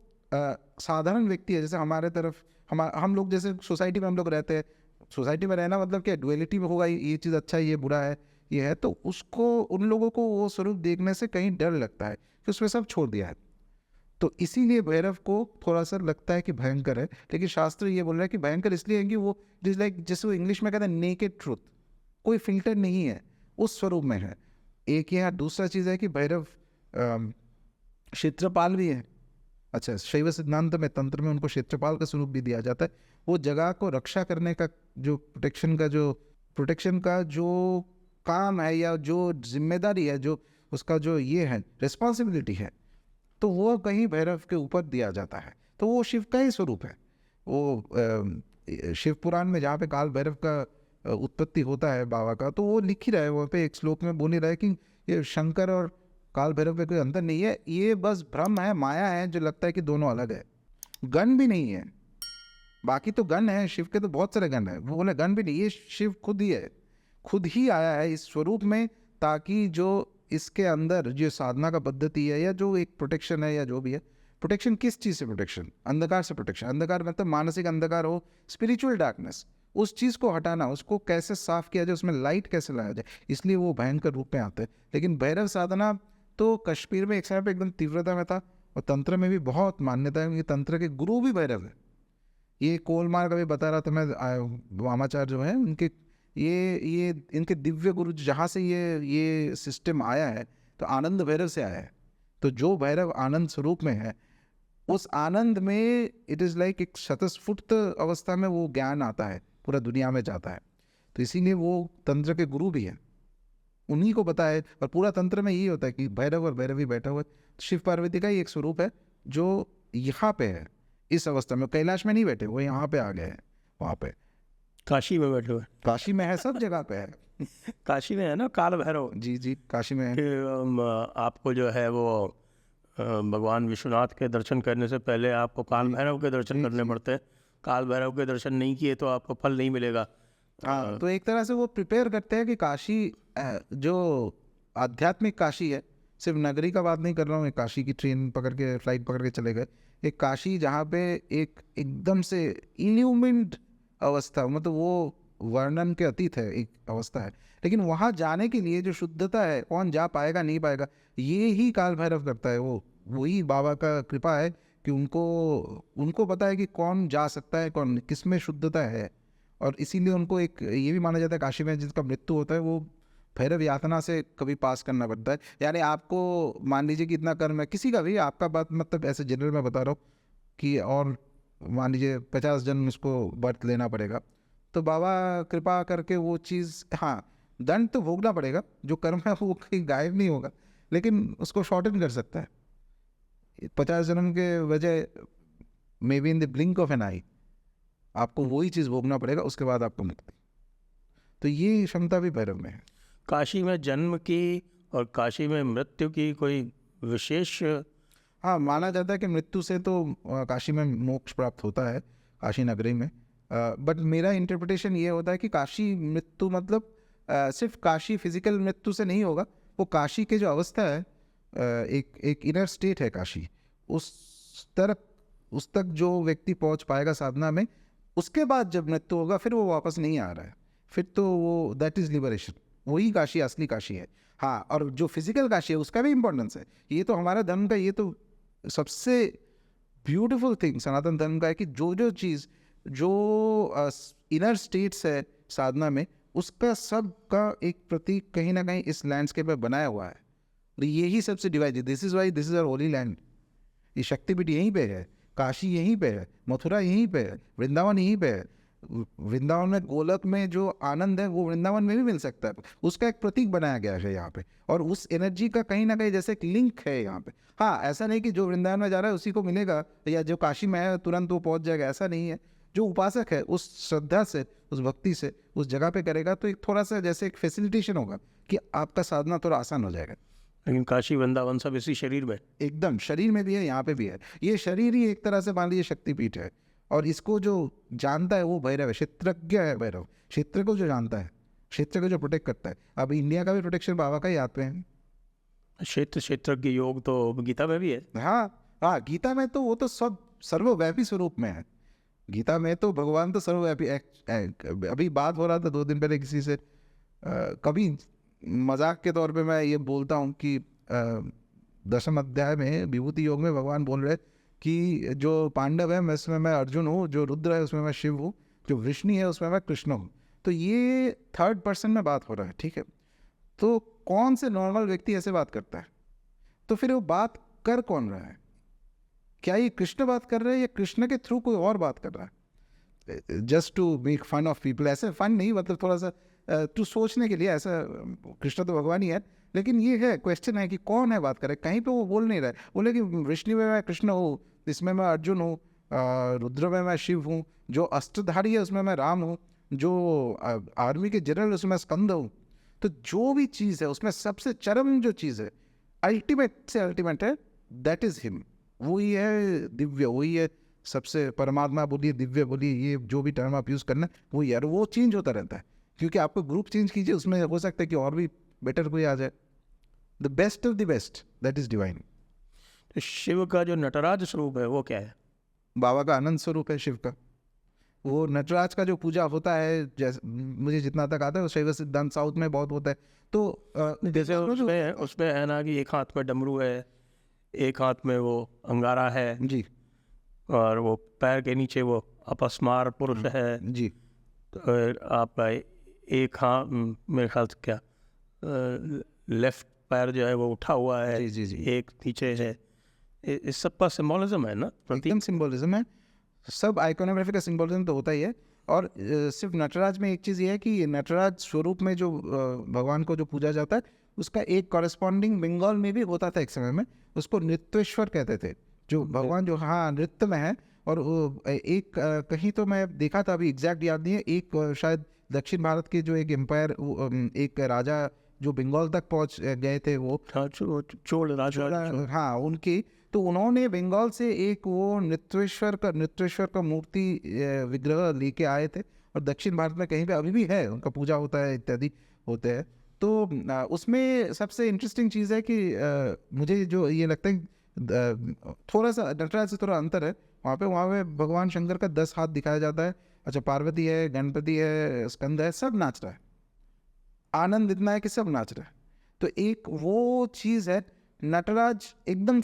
साधारण व्यक्ति है, जैसे हमारे तरफ हम लोग जैसे सोसाइटी में हम लोग रहते हैं, सोसाइटी में रहना मतलब क्या, डुअलिटी में होगा, ये चीज़ अच्छा है, ये बुरा है, ये है, तो उसको, उन लोगों को वो स्वरूप देखने से कहीं डर लगता है कि उसमें सब छोड़ दिया है। तो इसीलिए भैरव को थोड़ा सा लगता है कि भयंकर है, लेकिन शास्त्र ये बोल रहा है कि भयंकर इसलिए है कि वो जिस लाइक जैसे वो इंग्लिश में कहते हैं नेकेड ट्रूथ, कोई फिल्टर नहीं है, उस स्वरूप में है। एक यहाँ दूसरा चीज़ है कि भैरव क्षेत्रपाल भी है। अच्छा, शैव सिद्धांत में, तंत्र में उनको क्षेत्रपाल का स्वरूप भी दिया जाता है। वो जगह को रक्षा करने का, जो प्रोटेक्शन का जो काम है या जो जिम्मेदारी है, जो उसका जो ये है रिस्पॉन्सिबिलिटी है, तो वो कहीं भैरव के ऊपर दिया जाता है। तो वो शिव का ही स्वरूप है। वो शिव पुराण में जहाँ पे काल भैरव का उत्पत्ति होता है बाबा का, तो वो लिख ही रहा है वहाँ पे, एक श्लोक में बोल ही रहा है कि ये शंकर और काल भैरव में कोई अंतर नहीं है, ये बस भ्रम है, माया है, जो लगता है कि दोनों अलग है। गण भी नहीं है, बाकी तो गण है, शिव के तो बहुत सारे गण है, वो बोले गण भी नहीं, ये शिव खुद ही है, खुद ही आया है इस स्वरूप में, ताकि जो इसके अंदर जो साधना का पद्धति है या जो एक प्रोटेक्शन है या जो भी है, प्रोटेक्शन किस चीज़ से प्रोटेक्शन, अंधकार से प्रोटेक्शन, अंधकार मतलब मानसिक अंधकार हो, स्पिरिचुअल डार्कनेस, उस चीज़ को हटाना, उसको कैसे साफ किया जाए, उसमें लाइट कैसे लाया जाए, इसलिए वो भयंकर रूप में आते हैं। लेकिन भैरव साधना तो कश्मीर में एक समय पर एकदम तीव्रता में था, और तंत्र में भी बहुत मान्यता है, तंत्र के गुरु भी भैरव है। ये कोलमार का भी बता रहा था मैं, वामाचार्य जो है उनके, ये इनके दिव्य गुरु, जहाँ से ये सिस्टम आया है, तो आनंद भैरव से आया है। तो जो भैरव आनंद स्वरूप में है, उस आनंद में इट इज़ लाइक एक शतस्फुट अवस्था में वो ज्ञान आता है, पूरा दुनिया में जाता है। तो इसीलिए वो तंत्र के गुरु भी है, उन्हीं को पता है। और पूरा तंत्र में यही होता है कि भैरव और भैरवी बैठा हुआ है। शिव पार्वती का ही एक स्वरूप है जो यहाँ पे है, इस अवस्था में। कैलाश में नहीं बैठे, वो यहाँ पे आ गए हैं, वहाँ पे काशी में बैठे हुए, काशी में है, सब जगह पे है। काशी में है ना काल भैरव। जी जी, काशी में है। कि आपको जो है वो भगवान विश्वनाथ के दर्शन करने से पहले आपको काल भैरव के दर्शन करने पड़ते हैं। काल भैरव के दर्शन नहीं किए तो आपको फल नहीं मिलेगा। हाँ, तो एक तरह से वो प्रिपेयर करते हैं कि काशी जो आध्यात्मिक काशी है, सिर्फ नगरी का बात नहीं कर रहा हूँ, एक काशी की ट्रेन पकड़ के, फ्लाइट पकड़ के चले गए, एक काशी जहाँ पे एक एकदम से इल्यूमिन्ड अवस्था, मतलब वो वर्णन के अतीत है, एक अवस्था है। लेकिन वहाँ जाने के लिए जो शुद्धता है, कौन जा पाएगा नहीं पाएगा, ये ही काल भैरव करता है। वो वही बाबा का कृपा है कि उनको पता है कि कौन जा सकता है, कौन किस में शुद्धता है। और इसीलिए उनको एक ये भी माना जाता है, काशी में जिसका मृत्यु होता है वो भैरव यातना से कभी पास करना पड़ता है। यानी आपको मान लीजिए कि इतना कर्म है, किसी का भी, आपका बात मतलब ऐसे जनरल में बता रहा हूँ कि, और मान लीजिए 50 जन्म इसको बर्थ लेना पड़ेगा, तो बाबा कृपा करके वो चीज़, हाँ दंड तो भोगना पड़ेगा, जो कर्म है वो कहीं गायब नहीं होगा, लेकिन उसको शॉर्टन कर सकता है। 50 जन्म के वजह may be in the blink of an eye आपको वही चीज़ भोगना पड़ेगा, उसके बाद आपको मुक्ति। तो ये क्षमता भी भैरव में है। काशी में जन्म की और काशी में मृत्यु की कोई विशेष, हाँ, माना जाता है कि मृत्यु से तो काशी में मोक्ष प्राप्त होता है, काशी नगरी में। बट मेरा इंटरप्रिटेशन ये होता है कि काशी मृत्यु मतलब सिर्फ काशी फिजिकल मृत्यु से नहीं होगा, वो काशी के जो अवस्था है, एक इनर स्टेट है काशी, उस तक जो व्यक्ति पहुंच पाएगा साधना में, उसके बाद जब मृत्यु होगा फिर वो वापस नहीं आ रहा है, फिर तो वो दैट इज़ लिबरेशन, वही काशी असली काशी है। हाँ, और जो फिजिकल काशी है उसका भी इम्पोर्टेंस है। ये तो हमारा धर्म का, ये तो सबसे ब्यूटीफुल थिंग सनातन धर्म का है कि जो चीज़ जो इनर स्टेट्स है साधना में, उसका सब का एक प्रतीक कहीं ना कहीं इस लैंडस्केप में बनाया हुआ है। और यही सबसे divide, this is why this is our holy land. ये शक्तिपीठ यहीं पे है, काशी यहीं पे है, मथुरा यहीं पे है, वृंदावन यहीं पे है। वृंदावन में, गोलक में जो आनंद है वो वृंदावन में भी मिल सकता है, उसका एक प्रतीक बनाया गया है यहाँ पे। और उस एनर्जी का कहीं ना कहीं जैसे एक लिंक है यहाँ पे। हाँ, ऐसा नहीं कि जो वृंदावन में जा रहा है उसी को मिलेगा, या जो काशी में है तुरंत वो पहुँच जाएगा, ऐसा नहीं है। जो उपासक है उस श्रद्धा से, उस भक्ति से उस जगह पे करेगा तो एक थोड़ा सा जैसे एक फैसिलिटेशन होगा कि आपका साधना थोड़ा आसान हो जाएगा। लेकिन काशी वृंदावन सब इसी शरीर में। एकदम शरीर में भी है, यहाँ पे भी है। ये शरीर ही एक तरह से मान लीजिए शक्तिपीठ है, और इसको जो जानता है वो भैरव है, क्षेत्रज्ञ है भैरव। क्षेत्र को जो जानता है, क्षेत्र को जो प्रोटेक्ट करता है। अब इंडिया का भी प्रोटेक्शन बाबा का ही हाथ में है। क्षेत्र के योग तो गीता में भी है। हाँ हाँ, गीता में तो वो तो सब सर्वव्यापी स्वरूप में है। गीता में तो भगवान तो सर्वव्यापी। अभी बात हो रहा था 2 दिन पहले किसी से, कभी मजाक के तौर पे मैं ये बोलता हूँ कि 10वें अध्याय में विभूति योग में भगवान बोल रहे कि जो पांडव है उसमें मैं अर्जुन हूँ, जो रुद्र है उसमें मैं शिव हूँ, जो वृष्णि है उसमें मैं कृष्ण हूँ। तो ये 3rd पर्सन में बात हो रहा है, ठीक है। तो कौन से नॉर्मल व्यक्ति ऐसे बात करता है? तो फिर वो बात कर कौन रहा है? क्या ये कृष्ण बात कर रहे हैं या कृष्ण के थ्रू कोई और बात कर रहा है? Just to make fun of people, ऐसे फन नहीं, मतलब थोड़ा सा टू सोचने के लिए। ऐसा कृष्ण तो भगवान ही है, लेकिन ये है क्वेश्चन है कि कौन है बात करे। कहीं पे वो बोल नहीं रहा है, बोले कि वृष्णि में मैं कृष्ण हूँ, इसमें मैं अर्जुन हूँ, रुद्र में मैं शिव हूँ, जो अस्त्रधारी है उसमें मैं राम हूँ, जो आर्मी के जनरल उसमें मैं स्कंद हूँ। तो जो भी चीज़ है उसमें सबसे चरम जो चीज़ है, अल्टीमेट से अल्टीमेट है, दैट इज हिम। वही है दिव्य, वही है सबसे, परमात्मा बोलिए, दिव्य बोलिए, ये जो भी टर्म आप यूज़ करना वही है। वो चेंज होता रहता है, क्योंकि आपको ग्रुप चेंज कीजिए, उसमें हो सकता है कि और भी बेटर कोई आ जाए। The best of the best, that is divine. तो शिव का जो नटराज स्वरूप है वो क्या है? बाबा का आनंद स्वरूप है शिव का। वो नटराज का जो पूजा होता है, जैसे मुझे जितना तक आता है, वो शैव सिद्धांत साउथ में बहुत होता है। तो जैसे उसमें है ना कि एक हाथ में डमरू है, एक हाथ में वो अंगारा है जी और वो पैर के नीचे वो अपस्मार पुरुष है जी, और आपका एक हाथ मेरे ख्याल से क्या लेफ्ट पैर जो है वो उठा हुआ है, जी, जी। एक नीचे है। इस सब का सिंबोलिज्म है ना, प्रतीक। एकदम सिंबोलिज्म है। सब आइकोनोग्राफी का सिंबोलिज्म तो होता ही है। और सिर्फ नटराज में एक चीज़ ये है कि नटराज स्वरूप में जो भगवान को जो पूजा जाता है, उसका एक कॉरेस्पॉन्डिंग बंगाल में भी होता था एक समय में, उसको नृत्येश्वर कहते थे। जो भगवान जो हाँ नृत्य में है। और वो एक कहीं तो मैं देखा था, अभी एग्जैक्ट याद नहीं है, एक शायद दक्षिण भारत के जो एक एम्पायर, एक राजा जो बंगाल तक पहुंच गए थे, वो हाँ, चोल राजा। हाँ उनकी, तो उन्होंने बंगाल से एक वो नृत्येश्वर का मूर्ति विग्रह लेके आए थे, और दक्षिण भारत में कहीं पे अभी भी है, उनका पूजा होता है इत्यादि होते हैं। तो उसमें सबसे इंटरेस्टिंग चीज़ है कि मुझे जो ये लगता है थोड़ा सा नटराज से थोड़ा अंतर है। वहाँ पे भगवान शंकर का 10 हाथ दिखाया जाता है। अच्छा, पार्वती है, गणपति है, स्कंद है, सब नाच रहा है। आनंद इतना है कि सब नाच रहे हैं। तो एक वो चीज़ है। नटराज एकदम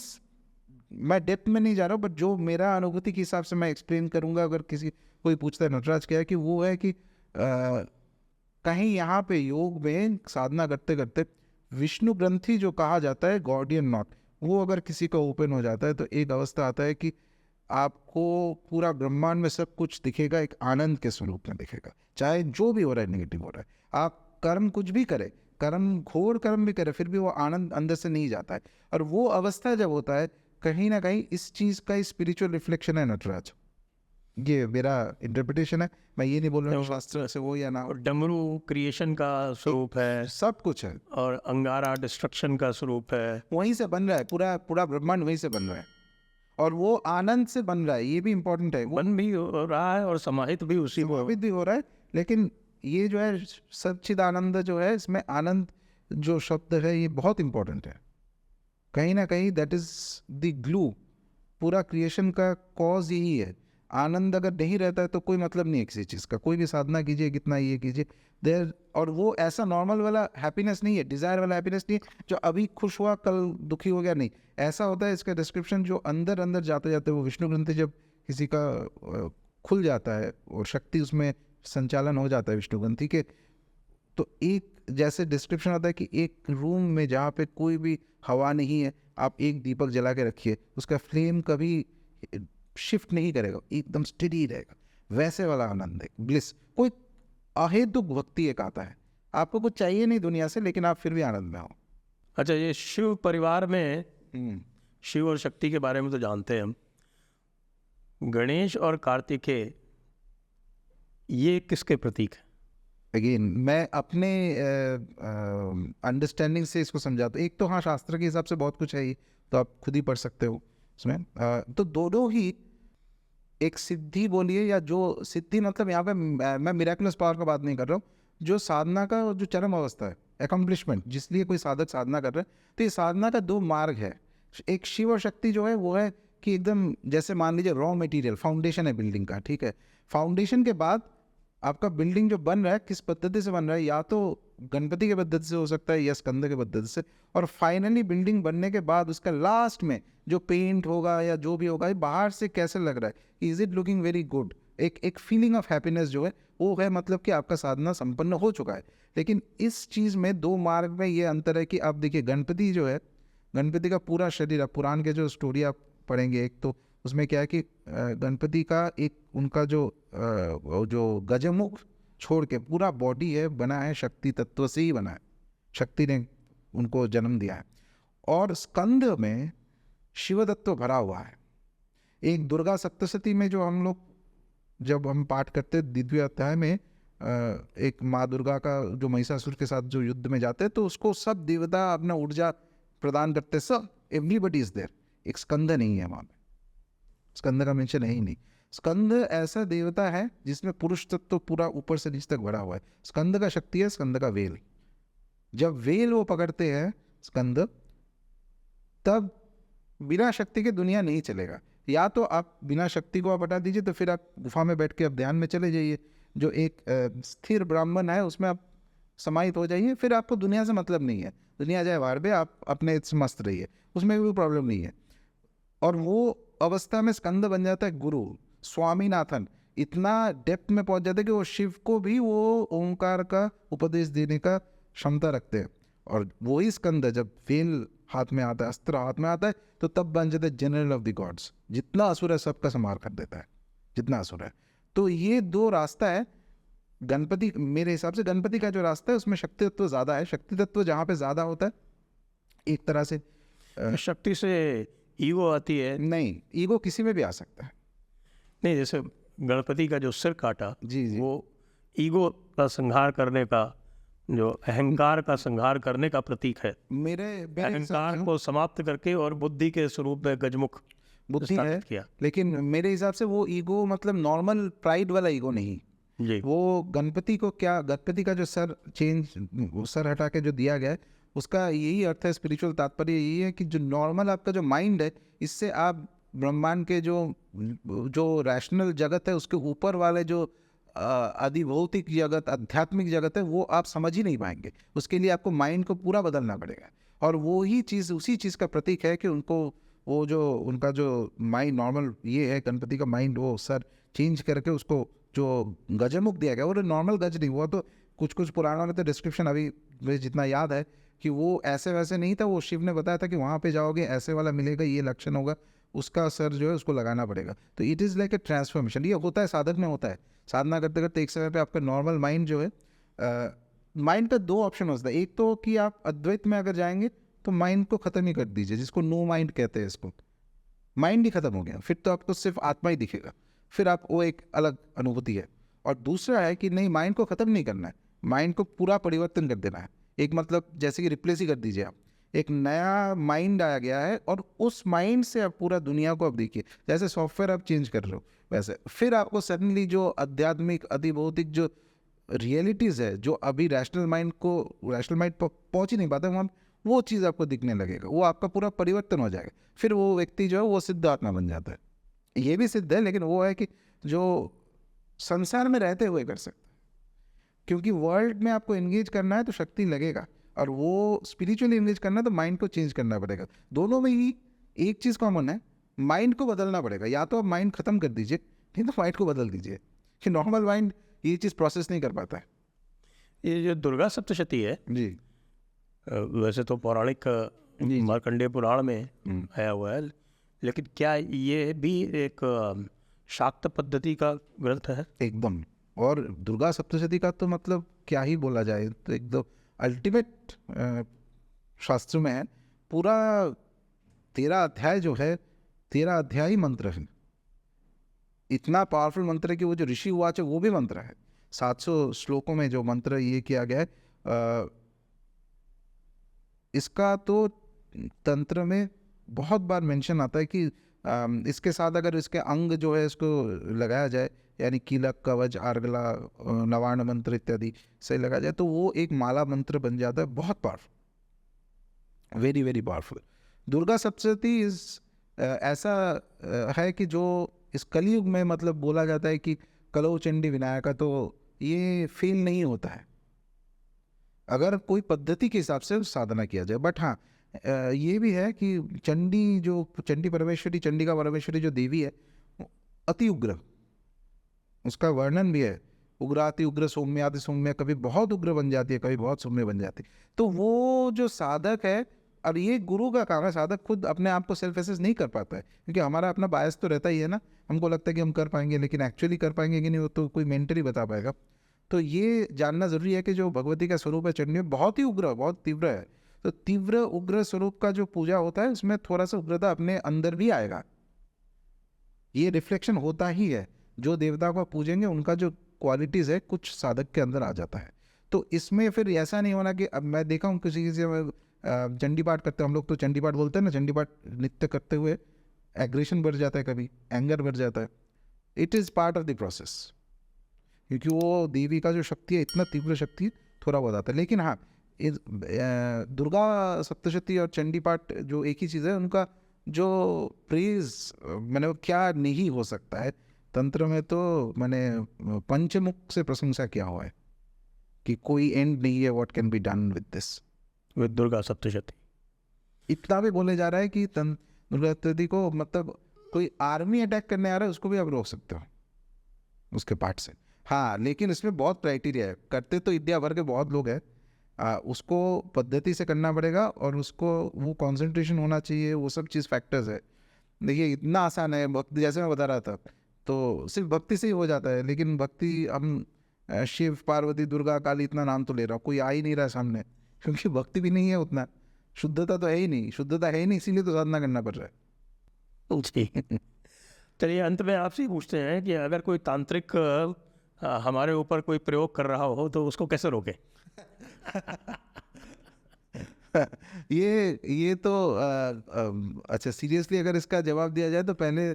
मैं डेप्थ में नहीं जा रहा हूँ, बट जो मेरा अनुभूति के हिसाब से मैं एक्सप्लेन करूँगा, अगर कोई पूछता है नटराज क्या है, कि वो है कि कहीं यहाँ पे योग में साधना करते करते विष्णु ग्रंथि जो कहा जाता है, गॉडियन नॉट, वो अगर किसी का ओपन हो जाता है तो एक अवस्था आता है कि आपको पूरा ब्रह्मांड में सब कुछ दिखेगा, एक आनंद के स्वरूप में दिखेगा। चाहे जो भी हो रहा है, नेगेटिव हो रहा है, आप कर्म कुछ भी करे, कर्म घोर कर्म भी करे, फिर भी वो आनंद अंदर से नहीं जाता है। और वो अवस्था जब होता है, कहीं ना कहीं इस चीज़ का स्पिरिचुअल रिफ्लेक्शन है नटराज। ये मेरा इंटरप्रिटेशन है, मैं ये नहीं बोल रहा हूँ शास्त्र से वो या ना हो। और डमरू क्रिएशन का स्वरूप है, सब कुछ है, और अंगारा डिस्ट्रक्शन का स्वरूप है। वहीं से बन रहा है, पूरा ब्रह्मांड वहीं से बन रहा है, और वो आनंद से बन रहा है। ये भी इम्पोर्टेंट है, वो बन भी हो रहा है और समाहित भी उसी में। समावित भी हो रहा है। लेकिन ये जो है सच्चिदानंद जो है, इसमें आनंद जो शब्द है ये बहुत इंपॉर्टेंट है। कहीं ना कहीं दैट इज द ग्लू, पूरा क्रिएशन का कॉज यही है। आनंद अगर नहीं रहता है तो कोई मतलब नहीं है किसी चीज़ का। कोई भी साधना कीजिए, कितना ये कीजिए, देर, और वो ऐसा नॉर्मल वाला हैप्पीनेस नहीं है, डिज़ायर वाला हैप्पीनेस नहीं है, जो अभी खुश हुआ कल दुखी हो गया, नहीं। ऐसा होता है, इसका डिस्क्रिप्शन जो अंदर अंदर जाते जाते वो विष्णु ग्रंथि जब किसी का खुल जाता है और शक्ति उसमें संचालन हो जाता है विष्णु ग्रंथि के, तो एक जैसे डिस्क्रिप्शन होता है कि एक रूम में जहाँ पे कोई भी हवा नहीं है, आप एक दीपक जला के रखिए, उसका फ्लेम कभी शिफ्ट नहीं करेगा, एकदम स्टेडी रहेगा। वैसे वाला आनंद है, ब्लिस। कोई अहेतुक भक्ति एक आता है, आपको कुछ चाहिए नहीं दुनिया से, लेकिन आप फिर भी आनंद में हो। अच्छा, ये शिव परिवार में शिव और शक्ति के बारे में तो जानते हैं हम। गणेश और कार्तिकेय ये किसके प्रतीक है? अगेन मैं अपने अंडरस्टैंडिंग से इसको समझाता हूँ। एक तो हाँ, शास्त्र के हिसाब से बहुत कुछ है, ये तो आप खुद ही पढ़ सकते हो उसमें। तो दोनों ही एक सिद्धि बोलिए, या जो सिद्धि मतलब यहाँ पे मैं मिराकुलस पावर का बात नहीं कर रहा हूँ, जो साधना का जो चरम अवस्था है, एकम्प्लिशमेंट, जिसलिए कोई साधक साधना कर रहा है, तो ये साधना का दो मार्ग है। एक शिव और शक्ति जो है वो है कि एकदम जैसे मान लीजिए रॉ मटेरियल, फाउंडेशन है बिल्डिंग का, ठीक है। फाउंडेशन के बाद आपका बिल्डिंग जो बन रहा है किस पद्धति से बन रहा है, या तो गणपति के पद्धति से हो सकता है या स्कंद के पद्धति से, और फाइनली बिल्डिंग बनने के बाद उसका लास्ट में जो पेंट होगा या जो भी होगा, ये बाहर से कैसे लग रहा है, is it looking very good, एक फीलिंग ऑफ हैप्पीनेस जो है वो है, मतलब कि आपका साधना संपन्न हो चुका है। लेकिन इस चीज़ में दो मार्ग में ये अंतर है कि आप देखिए गणपति जो है, गणपति का पूरा शरीर, आप पुराण के जो स्टोरी आप पढ़ेंगे, एक तो उसमें क्या है कि गणपति का एक उनका जो गजमुख छोड़ के पूरा बॉडी है बना है शक्ति तत्व से ही बना है, शक्ति ने उनको जन्म दिया है। और स्कंद में शिव तत्व भरा हुआ है। एक दुर्गा सप्तशती में जो हम लोग जब हम पाठ करते हैं द्वितीय अध्याय में, एक माँ दुर्गा का जो महिषासुर के साथ जो युद्ध में जाते हैं, तो उसको सब देवता अपना ऊर्जा प्रदान करते, सब एवरीबडी इज देयर। एक स्कंद नहीं है वहाँ पे, स्कंद का मेंशन है ही नहीं। स्कंद ऐसा देवता है जिसमें पुरुष तत्व तो पूरा ऊपर से नीचे तक भरा हुआ है। स्कंद का शक्ति है स्कंद का वेल। जब वेल वो पकड़ते हैं स्कंद, तब बिना शक्ति के दुनिया नहीं चलेगा। या तो आप बिना शक्ति को आप हटा दीजिए, तो फिर आप गुफा में बैठ के आप ध्यान में चले जाइए, जो एक स्थिर ब्राह्मण है उसमें आप समाहित हो जाइए, फिर आपको दुनिया से मतलब नहीं है। दुनिया जाए वार पे, आप अपने मस्त रहिए, उसमें कोई प्रॉब्लम नहीं है। और वो अवस्था में स्कंद बन जाता है गुरु, स्वामीनाथन, इतना डेप्थ में पहुंच जाता है कि वो शिव को भी वो ओंकार का उपदेश देने का क्षमता रखते हैं। और वही स्कंद जब वेल हाथ में आता है, अस्त्र हाथ में आता है, तो तब बन जाता है जनरल ऑफ द गॉड्स। जितना असुर है सबका संहार कर देता है, जितना असुर है। तो ये दो रास्ता है। गणपति, मेरे हिसाब से गणपति का जो रास्ता है उसमें शक्ति तत्व ज़्यादा है। शक्ति तत्व जहाँ पे ज़्यादा होता है, एक तरह से शक्ति से ईगो आती है। नहीं, ईगो किसी में भी आ सकता है। नहीं, जैसे गणपति का जो सिर काटा, जी जी, वो ईगो का संहार करने का, जो अहंकार का संहार करने का प्रतीक है। मेरे अहंकार को समाप्त करके और बुद्धि के स्वरूप में गजमुख बुद्धि है स्थापित किया। लेकिन मेरे हिसाब से वो ईगो मतलब नॉर्मल प्राइड वाला ईगो नहीं। जी, वो गणपति को क्या, गणपति का जो सर सर हटा के जो दिया गया है, उसका यही अर्थ है, स्पिरिचुअल तात्पर्य यही है कि जो नॉर्मल आपका जो माइंड है, इससे आप ब्रह्मांड के जो रैशनल जगत है उसके ऊपर वाले जो अधिभौतिक जगत, आध्यात्मिक जगत है, वो आप समझ ही नहीं पाएंगे। उसके लिए आपको माइंड को पूरा बदलना पड़ेगा। और वो ही चीज़, उसी चीज़ का प्रतीक है कि उनको वो जो उनका जो माइंड नॉर्मल ये है, गणपति का माइंड, वो सर चेंज करके उसको जो गजमुख दिया गया, वो नॉर्मल गज नहीं हुआ। तो कुछ पुराणों में तो डिस्क्रिप्शन अभी मुझे जितना याद है कि वो ऐसे वैसे नहीं था। वो शिव ने बताया था कि वहाँ पे जाओगे ऐसे वाला मिलेगा, ये लक्षण होगा, उसका असर जो है उसको लगाना पड़ेगा। तो it is like a transformation. ये होता है साधक में, होता है साधना करते करते एक समय पे आपका नॉर्मल माइंड जो है, माइंड का दो ऑप्शन होता है। एक तो कि आप अद्वैत में अगर जाएंगे तो माइंड को ख़त्म ही कर दीजिए, जिसको नो माइंड कहते हैं। इसको माइंड ही ख़त्म हो गया, फिर तो आपको सिर्फ आत्मा ही दिखेगा, फिर आप वो एक अलग अनुभूति है। और दूसरा है कि नहीं, माइंड को ख़त्म नहीं करना है, माइंड को पूरा परिवर्तन कर देना है। एक मतलब जैसे कि रिप्लेस ही कर दीजिए आप, एक नया माइंड आया गया है और उस माइंड से आप पूरा दुनिया को आप देखिए। जैसे सॉफ्टवेयर आप चेंज कर रहे हो, वैसे फिर आपको सडनली जो आध्यात्मिक अधिभौतिक जो रियलिटीज़ है, जो अभी रैशनल माइंड पहुंच ही नहीं पाता वहाँ, वो चीज़ आपको दिखने लगेगा। वो आपका पूरा परिवर्तन हो जाएगा। फिर वो व्यक्ति जो है वो सिद्ध आत्मा बन जाता है। ये भी सिद्ध है, लेकिन वो है कि जो संसार में रहते हुए कर सकता है। क्योंकि वर्ल्ड में आपको एंगेज करना है तो शक्ति लगेगा, और वो स्पिरिचुअली एंगेज करना है तो माइंड को चेंज करना पड़ेगा। दोनों में ही एक चीज़ कॉमन है, माइंड को बदलना पड़ेगा। या तो आप माइंड ख़त्म कर दीजिए, नहीं तो माइंड को बदल दीजिए, कि नॉर्मल माइंड ये चीज़ प्रोसेस नहीं कर पाता है। ये जो दुर्गा सप्तशती है, जी, वैसे तो पौराणिक मार्कंडेय पुराण में आया हुआ है, लेकिन क्या ये भी एक शाक्त पद्धति का ग्रंथ है? एकदम। और दुर्गा सप्तशती का तो मतलब क्या ही बोला जाए, तो एकदम अल्टीमेट शास्त्र में है। पूरा 13 अध्याय जो है, 13 अध्याय ही मंत्र है। इतना पावरफुल मंत्र है कि वो जो ऋषि उवाच है वो भी मंत्र है। 700 श्लोकों में जो मंत्र ये किया गया है, इसका तो तंत्र में बहुत बार मेंशन आता है कि इसके साथ अगर इसके अंग जो है इसको लगाया जाए, यानी कीलक, कवच, आर्गला, नवार्ण मंत्र इत्यादि से लगाया जाए तो वो एक माला मंत्र बन जाता है। बहुत powerful, very very powerful. Durga Saptashati ऐसा है कि जो इस कलयुग में मतलब बोला जाता है कि कलौ चंडी विनायका, तो ये फेल नहीं होता है अगर कोई पद्धति के हिसाब से साधना किया जाए। बट हाँ, ये भी है कि चंडी परमेश्वरी, चंडिका परमेश्वरी जो देवी है अति उग्र, उसका वर्णन भी है, उग्राति उग्र सौम्याति सौम्य, कभी बहुत उग्र बन जाती है, कभी बहुत सौम्य बन जाती है। तो वो जो साधक है, और ये गुरु का काम है, साधक खुद अपने आप को सेल्फ एसेस नहीं कर पाता है, क्योंकि हमारा अपना बायस तो रहता ही है ना, हमको लगता है कि हम कर पाएंगे, लेकिन एक्चुअली कर पाएंगे कि नहीं वो तो कोई मेंटली बता पाएगा। तो ये जानना जरूरी है कि जो भगवती का स्वरूप है चंडी में बहुत ही उग्र, बहुत तीव्र है। तो तीव्र उग्र स्वरूप का जो पूजा होता है उसमें थोड़ा सा उग्रता अपने अंदर भी आएगा, ये रिफ्लेक्शन होता ही है। जो देवता को पूजेंगे उनका जो क्वालिटीज है कुछ साधक के अंदर आ जाता है। तो इसमें फिर ऐसा नहीं होना कि अब मैं देखा हूँ किसी से चंडी पाठ करते हैं, हम लोग तो चंडी पाठ बोलते हैं ना, चंडी पाठ नित्य करते हुए एग्रेशन बढ़ जाता है, कभी एंगर बढ़ जाता है। It is part of the process, क्योंकि वो देवी का जो शक्ति है इतना तीव्र शक्ति थोड़ा बहुत आता है। लेकिन हाँ, दुर्गा सप्तशती और चंडी पाठ जो एक ही चीज़ है, उनका जो प्रेज मैंने क्या नहीं हो सकता है तंत्र में, तो मैंने पंचमुख से प्रशंसा किया हुआ है कि कोई एंड नहीं है, what can be done with this, with Durga Saptashati. इतना भी बोले जा रहा है कि दुर्गा सप्तशती को मतलब कोई आर्मी अटैक करने आ रहा है उसको भी आप रोक सकते हो उसके पाठ से। हाँ, लेकिन इसमें बहुत क्राइटेरिया है, करते तो इंडिया भर के बहुत लोग हैं, उसको पद्धति से करना पड़ेगा और उसको वो कंसंट्रेशन होना चाहिए, वो सब चीज़ फैक्टर्स है। देखिए इतना आसान है, भक्ति जैसे मैं बता रहा था तो सिर्फ भक्ति से ही हो जाता है, लेकिन भक्ति हम शिव, पार्वती, दुर्गा, काली इतना नाम तो ले रहा हूँ, कोई आ ही नहीं रहा सामने, क्योंकि भक्ति भी नहीं है उतना, शुद्धता तो है ही नहीं, शुद्धता है ही नहीं, इसीलिए तो साधना करना पड़ रहा है। जी चलिए, अंत में आपसे ही पूछते हैं कि अगर कोई तांत्रिक हमारे ऊपर कोई प्रयोग कर रहा हो तो उसको कैसे रोके? ये तो अच्छा, सीरियसली अगर इसका जवाब दिया जाए तो पहले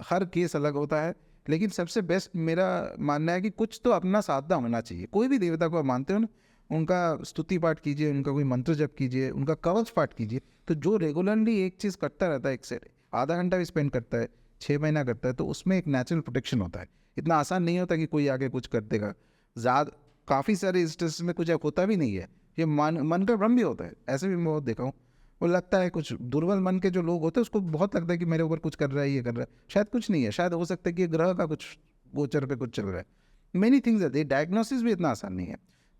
हर केस अलग होता है, लेकिन सबसे बेस्ट मेरा मानना है कि कुछ तो अपना साधना होना चाहिए। कोई भी देवता को आप मानते हो ना, उनका स्तुति पाठ कीजिए, उनका कोई मंत्र जप कीजिए, उनका कवच पाठ कीजिए। तो जो रेगुलरली एक चीज़ करता रहता है, एक से आधा घंटा भी स्पेंड करता है, 6 महीना करता है, तो उसमें एक नेचुरल प्रोटेक्शन होता है। इतना आसान नहीं होता कि कोई आगे कुछ कर देगा। ज़्यादा काफ़ी सारे इंस्टेंस में कुछ होता भी नहीं है, ये मन का भ्रम भी होता है। ऐसे भी मैं बहुत देखा हूँ, वो लगता है कुछ दुर्बल मन के जो लोग होते हैं उसको बहुत लगता है कि मेरे ऊपर कुछ कर रहा है, ये कर रहा है, शायद कुछ नहीं है, शायद हो सकता है कि ग्रह का कुछ गोचर पे कुछ चल रहा है। मेनी थिंग्स है, डायग्नोसिस भी इतना आसान नहीं है।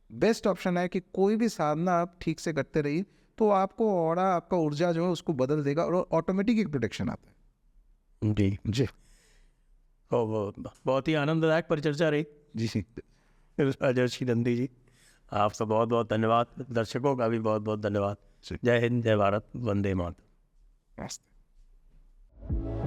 बेस्ट ऑप्शन है कि कोई भी साधना आप ठीक से करते रहिए, तो आपको ऑरा, आपका ऊर्जा जो है उसको बदल देगा और ऑटोमेटिक एक प्रोटेक्शन आता है। जी जी वो बहुत ही आनंददायक परिचर्चा रही जी। राजर्षि नंदी जी, आपका बहुत बहुत धन्यवाद, दर्शकों का भी बहुत बहुत धन्यवाद। जी। जय हिंद, जय भारत, वंदे मातरम। नमस्ते।